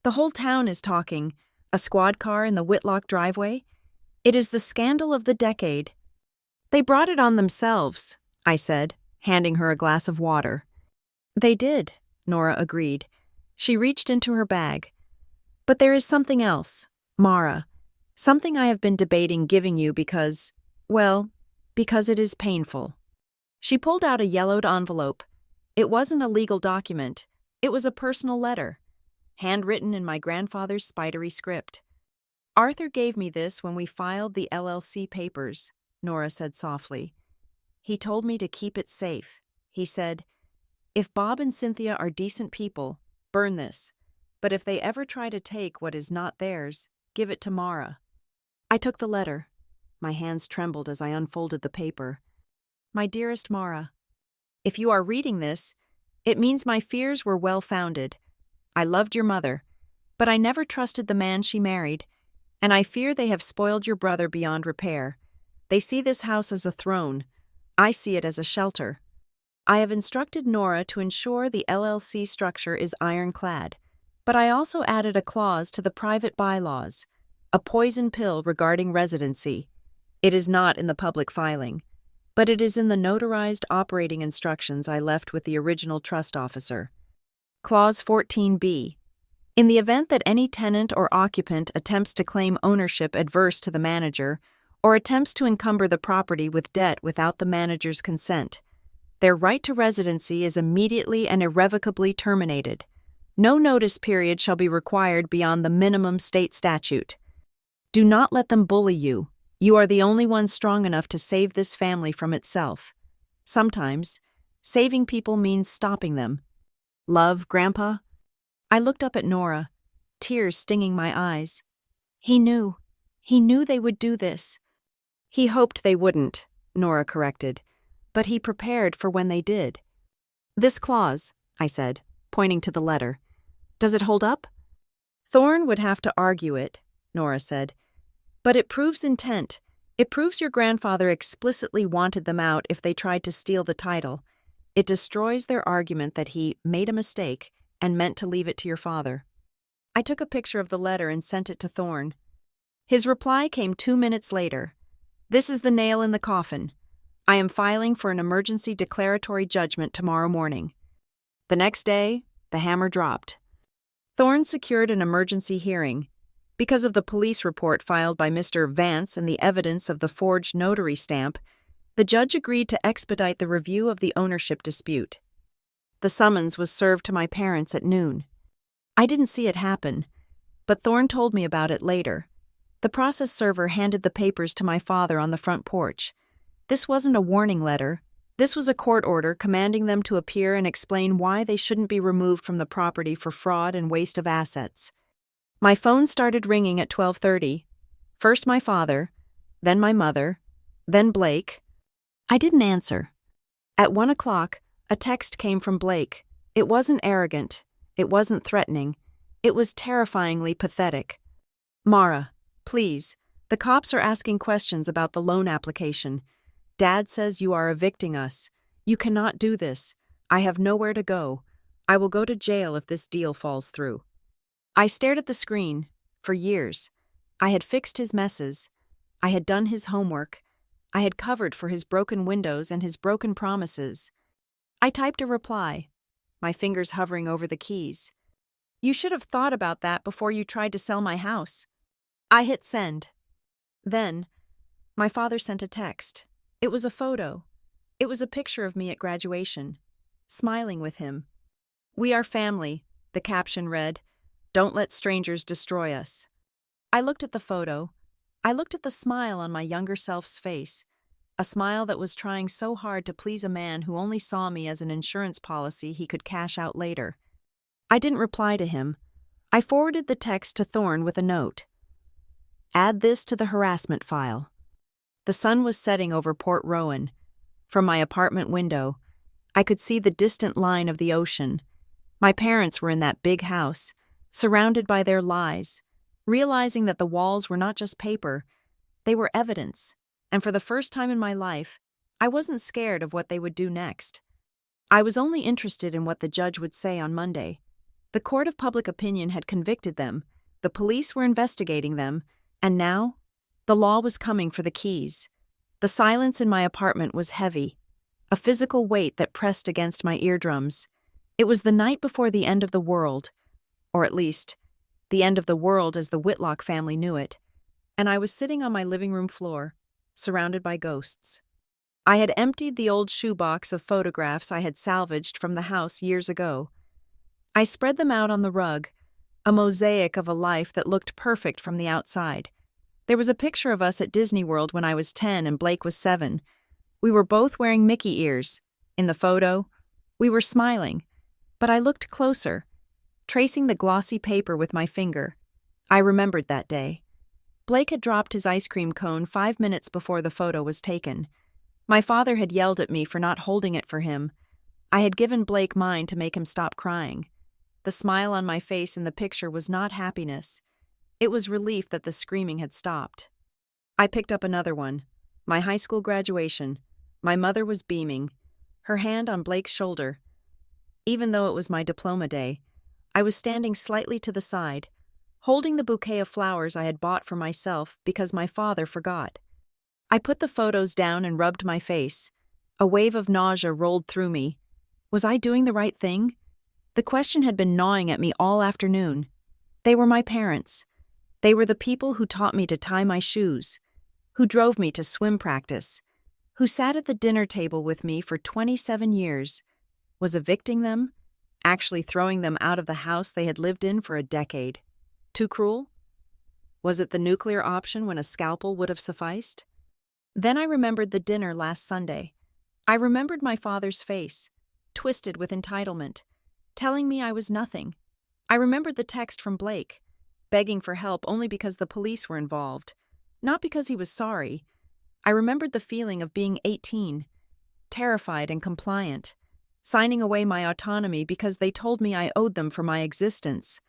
[SPEAKER 1] The whole town is talking. A squad car in the Whitlock driveway. It is the scandal of the decade. They brought it on themselves, I said, handing her a glass of water. They did, Nora agreed. She reached into her bag. But there is something else, Mara. Something I have been debating giving you because it is painful. She pulled out a yellowed envelope. It wasn't a legal document. It was a personal letter, handwritten in my grandfather's spidery script. Arthur gave me this when we filed the LLC papers, Nora said softly. He told me to keep it safe. He said, if Bob and Cynthia are decent people, burn this. But if they ever try to take what is not theirs, give it to Mara. I took the letter. My hands trembled as I unfolded the paper. My dearest Mara, if you are reading this, it means my fears were well-founded. I loved your mother, but I never trusted the man she married, and I fear they have spoiled your brother beyond repair. They see this house as a throne. I see it as a shelter. I have instructed Nora to ensure the LLC structure is ironclad, but I also added a clause to the private bylaws, a poison pill regarding residency. It is not in the public filing, but it is in the notarized operating instructions I left with the original trust officer. Clause 14b. In the event that any tenant or occupant attempts to claim ownership adverse to the manager or attempts to encumber the property with debt without the manager's consent, their right to residency is immediately and irrevocably terminated. No notice period shall be required beyond the minimum state statute. Do not let them bully you. You are the only one strong enough to save this family from itself. Sometimes, saving people means stopping them. Love, Grandpa? I looked up at Nora, tears stinging my eyes. He knew they would do this. He hoped they wouldn't, Nora corrected, but he prepared for when they did. This clause, I said, pointing to the letter, does it hold up? Thorne would have to argue it, Nora said, but it proves intent. It proves your grandfather explicitly wanted them out if they tried to steal the title. It destroys their argument that he made a mistake and meant to leave it to your father. I took a picture of the letter and sent it to Thorne. His reply came 2 minutes later. This is the nail in the coffin. I am filing for an emergency declaratory judgment tomorrow morning. The next day, the hammer dropped. Thorne secured an emergency hearing. Because of the police report filed by Mr. Vance and the evidence of the forged notary stamp, the judge agreed to expedite the review of the ownership dispute. The summons was served to my parents at noon. I didn't see it happen, but Thorne told me about it later. The process server handed the papers to my father on the front porch. This wasn't a warning letter. This was a court order commanding them to appear and explain why they shouldn't be removed from the property for fraud and waste of assets. My phone started ringing at 12:30. First my father, then my mother, then Blake. I didn't answer. At 1 o'clock, a text came from Blake. It wasn't arrogant. It wasn't threatening. It was terrifyingly pathetic. Mara, please, the cops are asking questions about the loan application. Dad says you are evicting us. You cannot do this. I have nowhere to go. I will go to jail if this deal falls through. I stared at the screen. For years, I had fixed his messes. I had done his homework. I had covered for his broken windows and his broken promises. I typed a reply, my fingers hovering over the keys. You should have thought about that before you tried to sell my house. I hit send. Then, my father sent a text. It was a photo. It was a picture of me at graduation, smiling with him. "We are family," the caption read. "Don't let strangers destroy us." I looked at the photo. I looked at the smile on my younger self's face, a smile that was trying so hard to please a man who only saw me as an insurance policy he could cash out later. I didn't reply to him. I forwarded the text to Thorne with a note. Add this to the harassment file. The sun was setting over Port Rowan. From my apartment window, I could see the distant line of the ocean. My parents were in that big house, surrounded by their lies, realizing that the walls were not just paper, they were evidence, and for the first time in my life, I wasn't scared of what they would do next. I was only interested in what the judge would say on Monday. The court of public opinion had convicted them, the police were investigating them, and now, the law was coming for the keys. The silence in my apartment was heavy, a physical weight that pressed against my eardrums. It was the night before the end of the world, or at least, the end of the world as the Whitlock family knew it, and I was sitting on my living room floor, surrounded by ghosts. I had emptied the old shoebox of photographs I had salvaged from the house years ago. I spread them out on the rug, a mosaic of a life that looked perfect from the outside. There was a picture of us at Disney World when I was 10 and Blake was 7. We were both wearing Mickey ears. In the photo, we were smiling, but I looked closer, tracing the glossy paper with my finger. I remembered that day. Blake had dropped his ice cream cone 5 minutes before the photo was taken. My father had yelled at me for not holding it for him. I had given Blake mine to make him stop crying. The smile on my face in the picture was not happiness. It was relief that the screaming had stopped. I picked up another one. My high school graduation. My mother was beaming, her hand on Blake's shoulder. Even though it was my diploma day, I was standing slightly to the side, holding the bouquet of flowers I had bought for myself because my father forgot. I put the photos down and rubbed my face. A wave of nausea rolled through me. Was I doing the right thing? The question had been gnawing at me all afternoon. They were my parents. They were the people who taught me to tie my shoes, who drove me to swim practice, who sat at the dinner table with me for 27 years. Was evicting them, actually throwing them out of the house they had lived in for a decade, too cruel? Was it the nuclear option when a scalpel would have sufficed? Then I remembered the dinner last Sunday. I remembered my father's face, twisted with entitlement, telling me I was nothing. I remembered the text from Blake, begging for help only because the police were involved, not because he was sorry. I remembered the feeling of being 18, terrified and compliant, signing away my autonomy because they told me I owed them for my existence.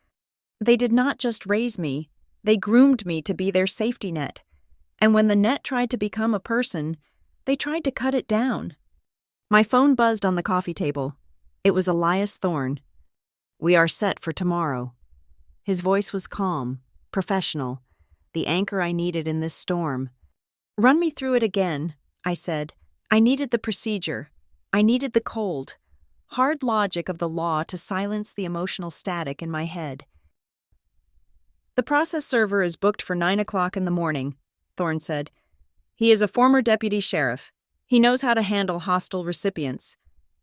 [SPEAKER 1] They did not just raise me, they groomed me to be their safety net. And when the net tried to become a person, they tried to cut it down. My phone buzzed on the coffee table. It was Elias Thorne. "We are set for tomorrow." His voice was calm, professional, the anchor I needed in this storm. "Run me through it again," I said. I needed the procedure. I needed the cold, hard logic of the law to silence the emotional static in my head. "The process server is booked for 9 o'clock in the morning," Thorne said. "He is a former deputy sheriff. He knows how to handle hostile recipients.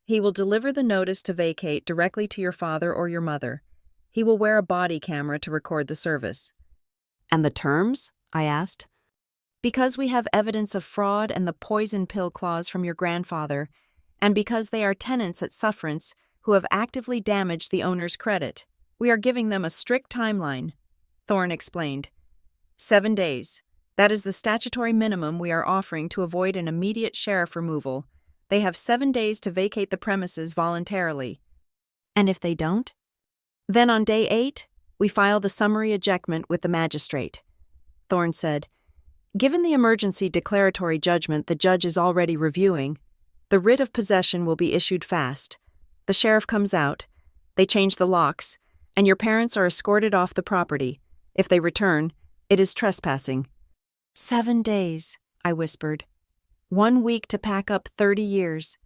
[SPEAKER 1] He will deliver the notice to vacate directly to your father or your mother. He will wear a body camera to record the service." "And the terms?" I asked. "Because we have evidence of fraud and the poison pill clause from your grandfather, and because they are tenants at Sufferance who have actively damaged the owner's credit, we are giving them a strict timeline," Thorne explained. 7 days. That is the statutory minimum we are offering to avoid an immediate sheriff removal. They have 7 days to vacate the premises voluntarily. "And if they don't?" "Then on day 8, we file the summary ejectment with the magistrate," Thorne said. "Given the emergency declaratory judgment the judge is already reviewing, the writ of possession will be issued fast. The sheriff comes out, they change the locks, and your parents are escorted off the property. If they return, it is trespassing." 7 days, I whispered. 1 week to pack up 30 years.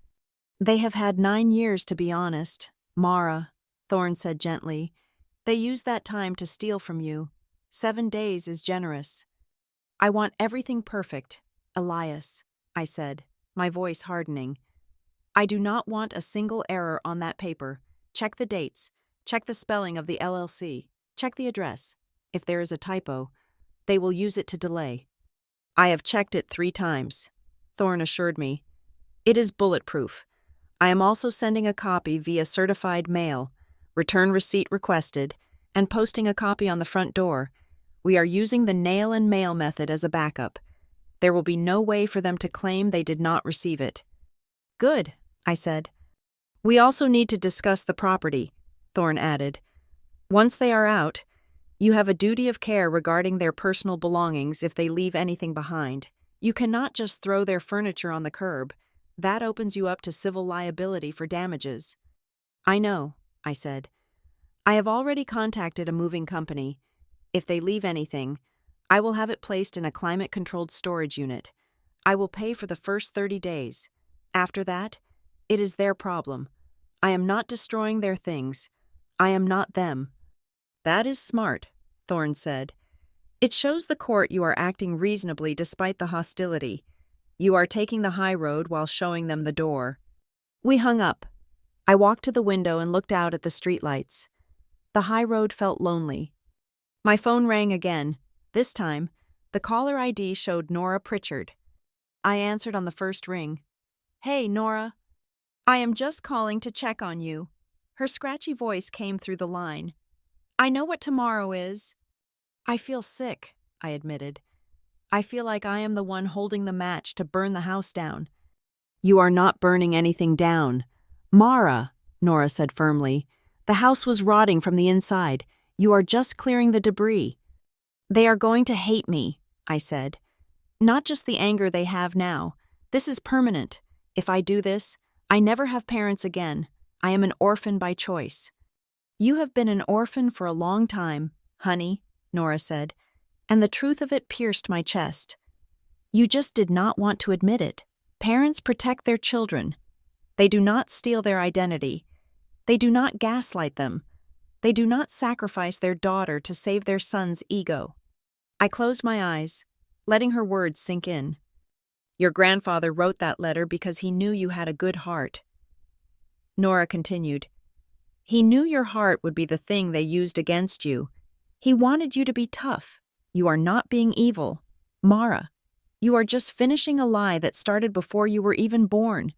[SPEAKER 1] They have had 9 years, to be honest. Mara, Thorne said gently. They use that time to steal from you. 7 days is generous. I want everything perfect, Elias, I said, my voice hardening. I do not want a single error on that paper. Check the dates. Check the spelling of the LLC. Check the address. If there is a typo, they will use it to delay. I have checked it 3 times, Thorne assured me. It is bulletproof. I am also sending a copy via certified mail, return receipt requested, and posting a copy on the front door. We are using the nail and mail method as a backup. There will be no way for them to claim they did not receive it. Good, I said. We also need to discuss the property, Thorne added. Once they are out, you have a duty of care regarding their personal belongings if they leave anything behind. You cannot just throw their furniture on the curb. That opens you up to civil liability for damages. I know, I said. I have already contacted a moving company. If they leave anything, I will have it placed in a climate-controlled storage unit. I will pay for the first 30 days. After that, it is their problem. I am not destroying their things. I am not them. That is smart, Thorne said. It shows the court you are acting reasonably despite the hostility. You are taking the high road while showing them the door. We hung up. I walked to the window and looked out at the streetlights. The high road felt lonely. My phone rang again. This time, the caller ID showed Nora Pritchard. I answered on the first ring. Hey, Nora. I am just calling to check on you. Her scratchy voice came through the line. I know what tomorrow is. I feel sick, I admitted. I feel like I am the one holding the match to burn the house down. You are not burning anything down. Mara, Nora said firmly. The house was rotting from the inside. You are just clearing the debris. They are going to hate me, I said. Not just the anger they have now. This is permanent. If I do this, I never have parents again. I am an orphan by choice. You have been an orphan for a long time, honey, Nora said, and the truth of it pierced my chest. You just did not want to admit it. Parents protect their children. They do not steal their identity. They do not gaslight them. They do not sacrifice their daughter to save their son's ego. I closed my eyes, letting her words sink in. Your grandfather wrote that letter because he knew you had a good heart. Nora continued. He knew your heart would be the thing they used against you. He wanted you to be tough. You are not being evil. Mara, you are just finishing a lie that started before you were even born.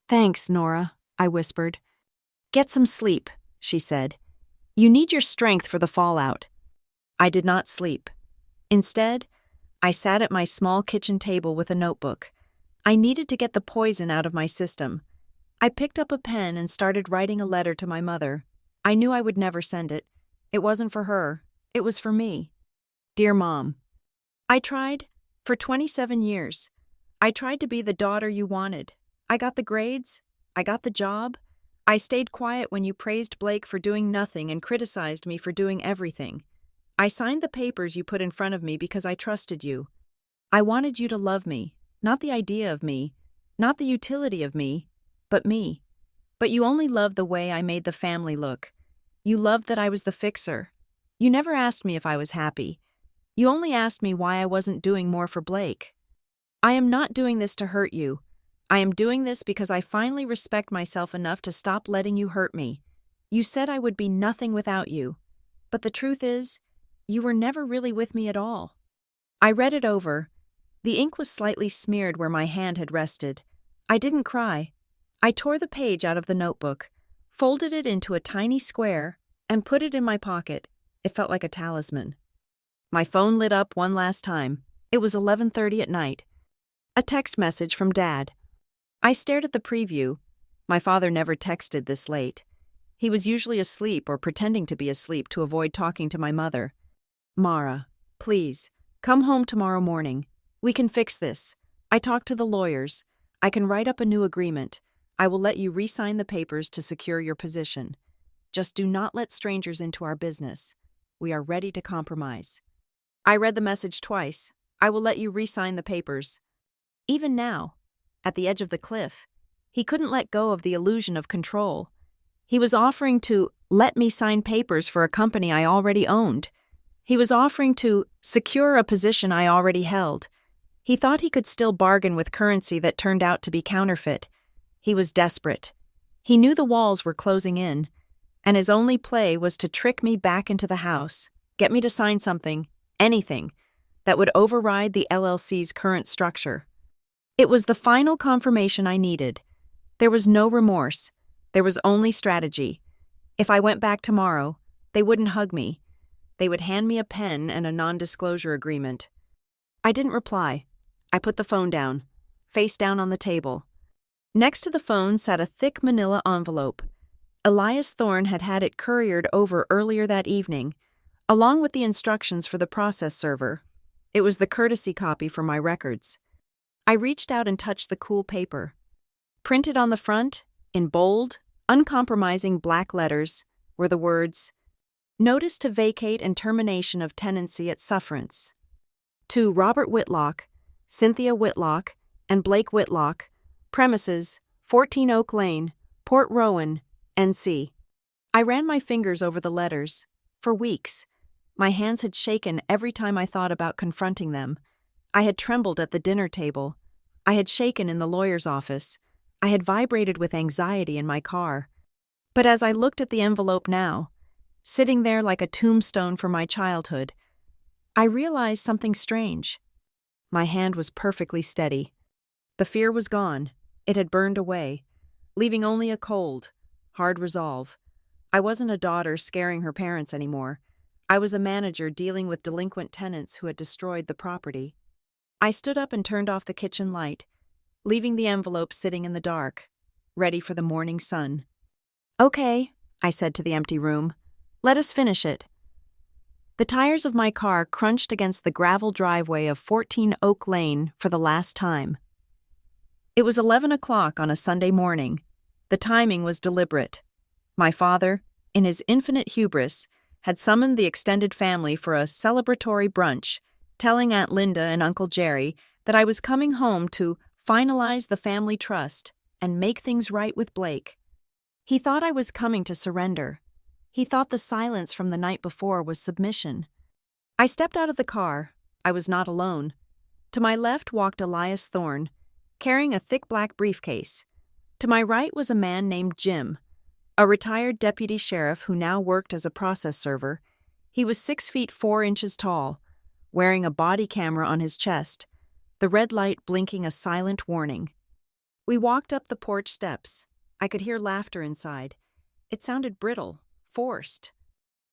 [SPEAKER 1] Thanks, Nora, I whispered. Get some sleep, she said. You need your strength for the fallout. I did not sleep. Instead, I sat at my small kitchen table with a notebook. I needed to get the poison out of my system. I picked up a pen and started writing a letter to my mother. I knew I would never send it. It wasn't for her. It was for me. Dear Mom, I tried for 27 years. I tried to be the daughter you wanted. I got the grades. I got the job. I stayed quiet when you praised Blake for doing nothing and criticized me for doing everything. I signed the papers you put in front of me because I trusted you. I wanted you to love me, not the idea of me, not the utility of me, but me. But you only loved the way I made the family look. You loved that I was the fixer. You never asked me if I was happy. You only asked me why I wasn't doing more for Blake. I am not doing this to hurt you. I am doing this because I finally respect myself enough to stop letting you hurt me. You said I would be nothing without you. But the truth is, you were never really with me at all. I read it over. The ink was slightly smeared where my hand had rested. I didn't cry. I tore the page out of the notebook, folded it into a tiny square, and put it in my pocket. It felt like a talisman. My phone lit up one last time. It was 11:30 at night. A text message from Dad. I stared at the preview. My father never texted this late. He was usually asleep or pretending to be asleep to avoid talking to my mother. Mara, please, come home tomorrow morning. We can fix this. I talked to the lawyers. I can write up a new agreement. I will let you re-sign the papers to secure your position. Just do not let strangers into our business. We are ready to compromise. I read the message twice. I will let you re-sign the papers. Even now, at the edge of the cliff, he couldn't let go of the illusion of control. He was offering to let me sign papers for a company I already owned. He was offering to secure a position I already held. He thought he could still bargain with currency that turned out to be counterfeit. He was desperate. He knew the walls were closing in, and his only play was to trick me back into the house, get me to sign something, anything, that would override the LLC's current structure. It was the final confirmation I needed. There was no remorse. There was only strategy. If I went back tomorrow, they wouldn't hug me. They would hand me a pen and a non-disclosure agreement. I didn't reply. I put the phone down, face down on the table. Next to the phone sat a thick manila envelope. Elias Thorne had had it couriered over earlier that evening, along with the instructions for the process server. It was the courtesy copy for my records. I reached out and touched the cool paper. Printed on the front, in bold, uncompromising black letters, were the words, "Notice to vacate and termination of tenancy at sufferance. To Robert Whitlock, Cynthia Whitlock, and Blake Whitlock, premises, 14 Oak Lane, Port Rowan, NC." I ran my fingers over the letters. For weeks, my hands had shaken every time I thought about confronting them. I had trembled at the dinner table. I had shaken in the lawyer's office. I had vibrated with anxiety in my car. But as I looked at the envelope now, sitting there like a tombstone for my childhood, I realized something strange. My hand was perfectly steady. The fear was gone. It had burned away, leaving only a cold, hard resolve. I wasn't a daughter scaring her parents anymore. I was a manager dealing with delinquent tenants who had destroyed the property. I stood up and turned off the kitchen light, leaving the envelope sitting in the dark, ready for the morning sun. "Okay," I said to the empty room. "Let us finish it." The tires of my car crunched against the gravel driveway of 14 Oak Lane for the last time. It was 11 o'clock on a Sunday morning. The timing was deliberate. My father, in his infinite hubris, had summoned the extended family for a celebratory brunch, telling Aunt Linda and Uncle Jerry that I was coming home to finalize the family trust and make things right with Blake. He thought I was coming to surrender. He thought the silence from the night before was submission. I stepped out of the car. I was not alone. To my left walked Elias Thorne, carrying a thick black briefcase. To my right was a man named Jim, a retired deputy sheriff who now worked as a process server. He was 6 feet 4 inches tall, wearing a body camera on his chest, the red light blinking a silent warning. We walked up the porch steps. I could hear laughter inside. It sounded brittle, forced.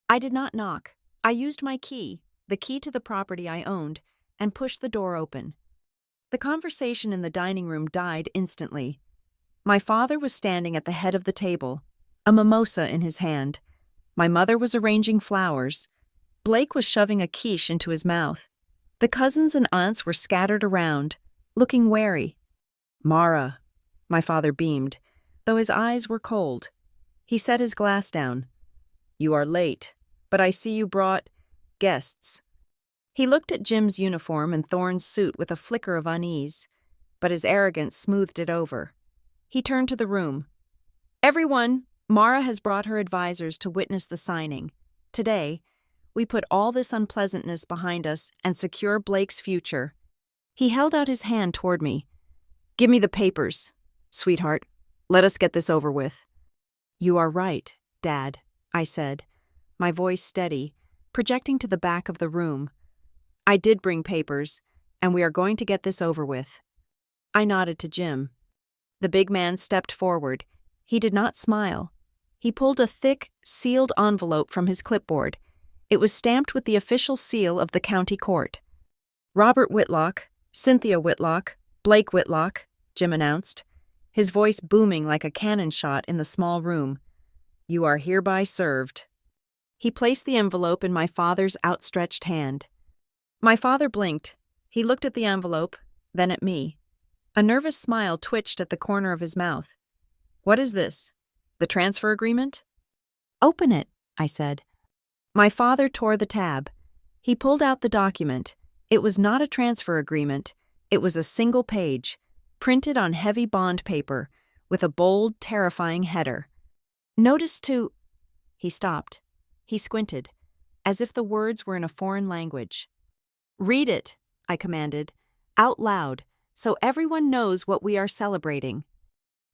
[SPEAKER 1] I did not knock. I used my key, the key to the property I owned, and pushed the door open. The conversation in the dining room died instantly. My father was standing at the head of the table, a mimosa in his hand. My mother was arranging flowers. Blake was shoving a quiche into his mouth. The cousins and aunts were scattered around, looking wary. "Mara," my father beamed, though his eyes were cold. He set his glass down. "You are late, but I see you brought guests." He looked at Jim's uniform and Thorne's suit with a flicker of unease, but his arrogance smoothed it over. He turned to the room. "Everyone, Mara has brought her advisors to witness the signing. Today, we put all this unpleasantness behind us and secure Blake's future." He held out his hand toward me. "Give me the papers, sweetheart. Let us get this over with." "You are right, Dad," I said, my voice steady, projecting to the back of the room. "I did bring papers, and we are going to get this over with." I nodded to Jim. The big man stepped forward. He did not smile. He pulled a thick, sealed envelope from his clipboard. It was stamped with the official seal of the county court. "Robert Whitlock, Cynthia Whitlock, Blake Whitlock," Jim announced, his voice booming like a cannon shot in the small room. "You are hereby served." He placed the envelope in my father's outstretched hand. My father blinked. He looked at the envelope, then at me. A nervous smile twitched at the corner of his mouth. "What is this? The transfer agreement?" "Open it," I said. My father tore the tab. He pulled out the document. It was not a transfer agreement. It was a single page, printed on heavy bond paper, with a bold, terrifying header. Notice to... He stopped. He squinted, as if the words were in a foreign language. "Read it," I commanded, out loud, so everyone knows what we are celebrating.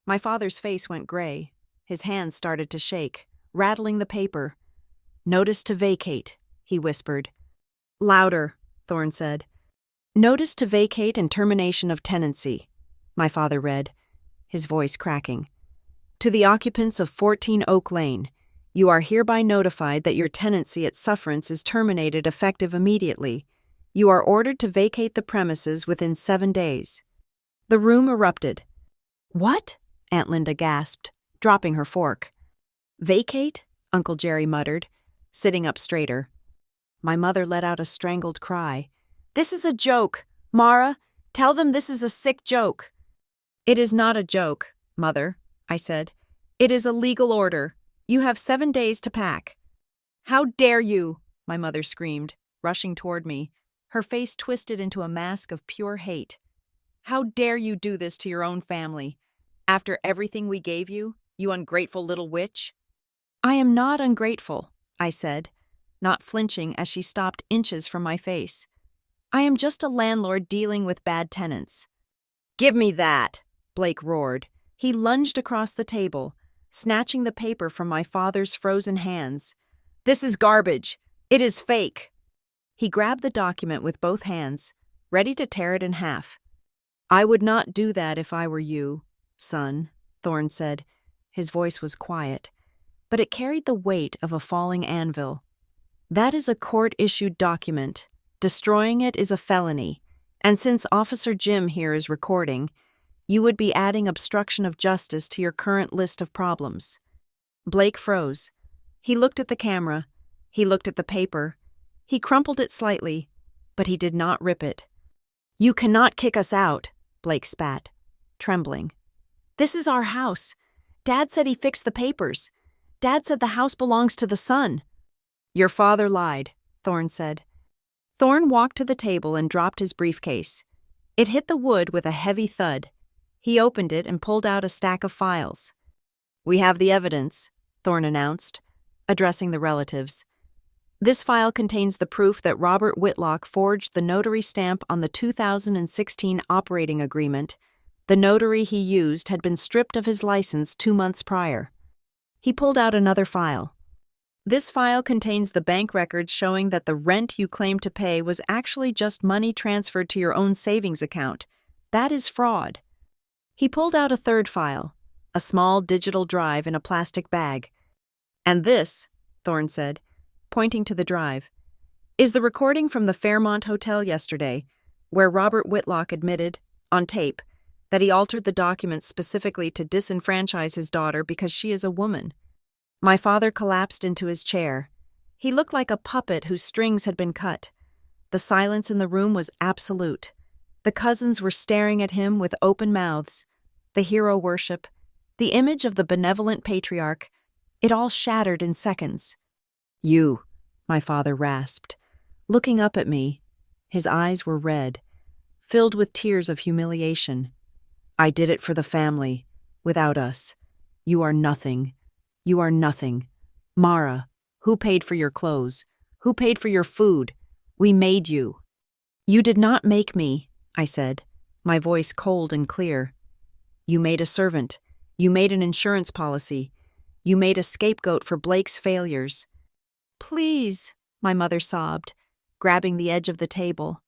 [SPEAKER 1] My father's face went gray. His hands started to shake, rattling the paper. "Notice to vacate," he whispered. "Louder," Thorne said. "Notice to vacate and termination of tenancy," my father read, his voice cracking. "To the occupants of 14 Oak Lane, you are hereby notified that your tenancy at sufferance is terminated effective immediately. You are ordered to vacate the premises within 7 days." The room erupted. "What?" Aunt Linda gasped, dropping her fork. "Vacate?" Uncle Jerry muttered, sitting up straighter. My mother let out a strangled cry. "This is a joke! Mara, tell them this is a sick joke." "It is not a joke, Mother," I said. "It is a legal order. You have 7 days to pack." "How dare you!" my mother screamed, rushing toward me, her face twisted into a mask of pure hate. "How dare you do this to your own family? After everything we gave you, you ungrateful little witch?" "I am not ungrateful," I said, not flinching as she stopped inches from my face. "I am just a landlord dealing with bad tenants." "Give me that!" Blake roared. He lunged across the table, snatching the paper from my father's frozen hands. "This is garbage. It is fake." He grabbed the document with both hands, ready to tear it in half. "I would not do that if I were you, son," Thorne said. His voice was quiet, but it carried the weight of a falling anvil. "That is a court-issued document. Destroying it is a felony, and since Officer Jim here is recording, you would be adding obstruction of justice to your current list of problems." Blake froze. He looked at the camera. He looked at the paper. He crumpled it slightly, but he did not rip it. "You cannot kick us out," Blake spat, trembling. "This is our house. Dad said he fixed the papers. Dad said the house belongs to the son." "Your father lied," Thorne said. Thorne walked to the table and dropped his briefcase. It hit the wood with a heavy thud. He opened it and pulled out a stack of files. "We have the evidence," Thorne announced, addressing the relatives. "This file contains the proof that Robert Whitlock forged the notary stamp on the 2016 operating agreement. The notary he used had been stripped of his license 2 months prior." He pulled out another file. "This file contains the bank records showing that the rent you claim to pay was actually just money transferred to your own savings account. That is fraud." He pulled out a third file, a small digital drive in a plastic bag. "And this," Thorne said, pointing to the drive, "is the recording from the Fairmont Hotel yesterday, where Robert Whitlock admitted, on tape, that he altered the documents specifically to disenfranchise his daughter because she is a woman." My father collapsed into his chair. He looked like a puppet whose strings had been cut. The silence in the room was absolute. The cousins were staring at him with open mouths. The hero worship, the image of the benevolent patriarch, it all shattered in seconds. "You," my father rasped, looking up at me. His eyes were red, filled with tears of humiliation. "I did it for the family, without us. You are nothing. You are nothing. Mara, who paid for your clothes? Who paid for your food? We made you." "You did not make me," I said, my voice cold and clear. "You made a servant. You made an insurance policy. You made a scapegoat for Blake's failures." "Please," my mother sobbed, grabbing the edge of the table.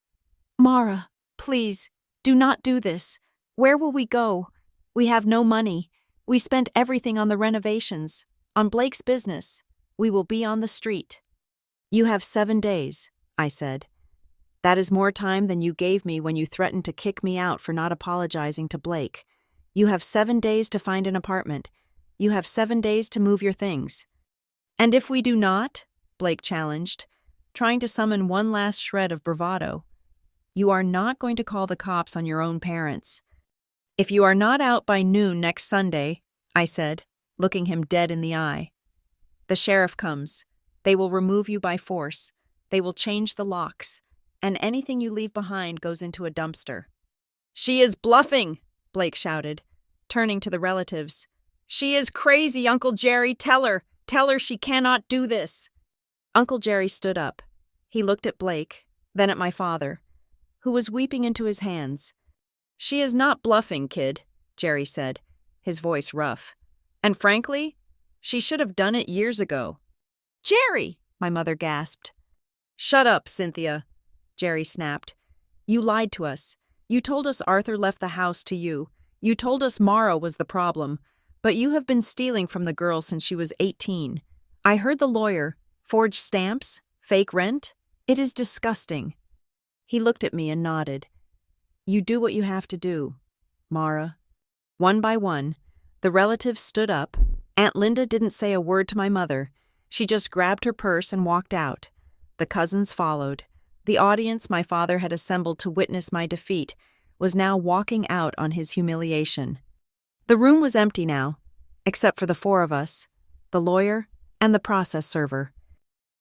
[SPEAKER 1] "Mara, please, do not do this. Where will we go? We have no money. We spent everything on the renovations, on Blake's business. We will be on the street." "You have 7 days," I said. "That is more time than you gave me when you threatened to kick me out for not apologizing to Blake. You have 7 days to find an apartment. You have 7 days to move your things." "And if we do not?" Blake challenged, trying to summon one last shred of bravado. "You are not going to call the cops on your own parents." "If you are not out by noon next Sunday," I said, looking him dead in the eye, "the sheriff comes. They will remove you by force. They will change the locks, and anything you leave behind goes into a dumpster." She is bluffing, Blake shouted, turning to the relatives. She is crazy, Uncle Jerry. Tell her she cannot do this. Uncle Jerry stood up. He looked at Blake, then at my father, who was weeping into his hands. She is not bluffing, kid, Jerry said, his voice rough. And frankly, she should have done it years ago. Jerry, my mother gasped. Shut up, Cynthia, Jerry snapped. You lied to us. You told us Arthur left the house to you. You told us Mara was the problem, but you have been stealing from the girl since she was 18. I heard the lawyer. Forged stamps? Fake rent? It is disgusting. He looked at me and nodded. You do what you have to do, Mara. One by one, the relatives stood up. Aunt Linda didn't say a word to my mother. She just grabbed her purse and walked out. The cousins followed. The audience my father had assembled to witness my defeat was now walking out on his humiliation. The room was empty now, except for the four of us, the lawyer and the process server.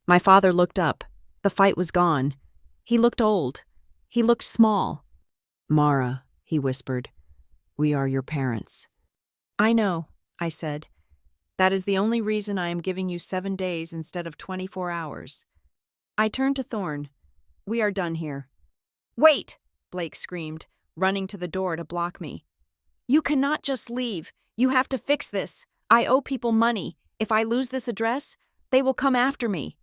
[SPEAKER 1] My father looked up. The fight was gone. He looked old. He looked small. Mara, he whispered, we are your parents. I know, I said. That is the only reason I am giving you 7 days instead of 24 hours. I turned to Thorne. We are done here. Wait, Blake screamed, running to the door to block me. You cannot just leave. You have to fix this. I owe people money. If I lose this address, they will come after me.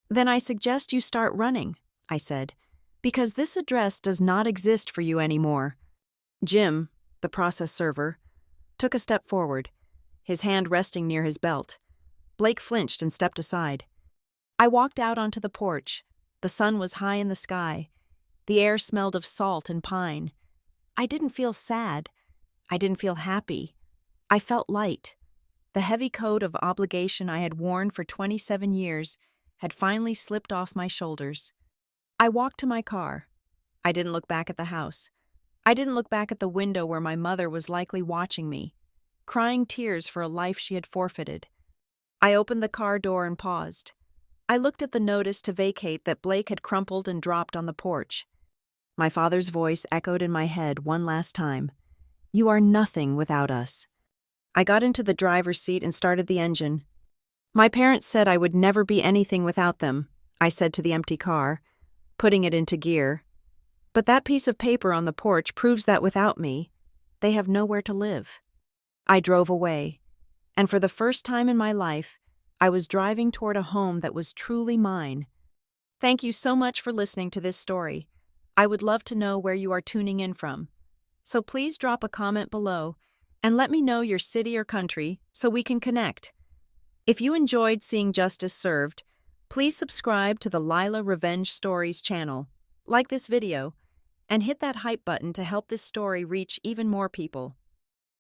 [SPEAKER 1] Then I suggest you start running, I said, because this address does not exist for you anymore. Jim, the process server, took a step forward, his hand resting near his belt. Blake flinched and stepped aside. I walked out onto the porch. The sun was high in the sky. The air smelled of salt and pine. I didn't feel sad. I didn't feel happy. I felt light. The heavy coat of obligation I had worn for 27 years had finally slipped off my shoulders. I walked to my car. I didn't look back at the house. I didn't look back at the window where my mother was likely watching me, crying tears for a life she had forfeited. I opened the car door and paused. I looked at the notice to vacate that Blake had crumpled and dropped on the porch. My father's voice echoed in my head one last time. You are nothing without us. I got into the driver's seat and started the engine. My parents said I would never be anything without them, I said to the empty car, putting it into gear. But that piece of paper on the porch proves that without me, they have nowhere to live. I drove away, and for the first time in my life, I was driving toward a home that was truly mine. Thank you so much for listening to this story. I would love to know where you are tuning in from. So please drop a comment below and let me know your city or country so we can connect. If you enjoyed seeing justice served, please subscribe to the Lila Revenge Stories channel, like this video, and hit that hype button to help this story reach even more people.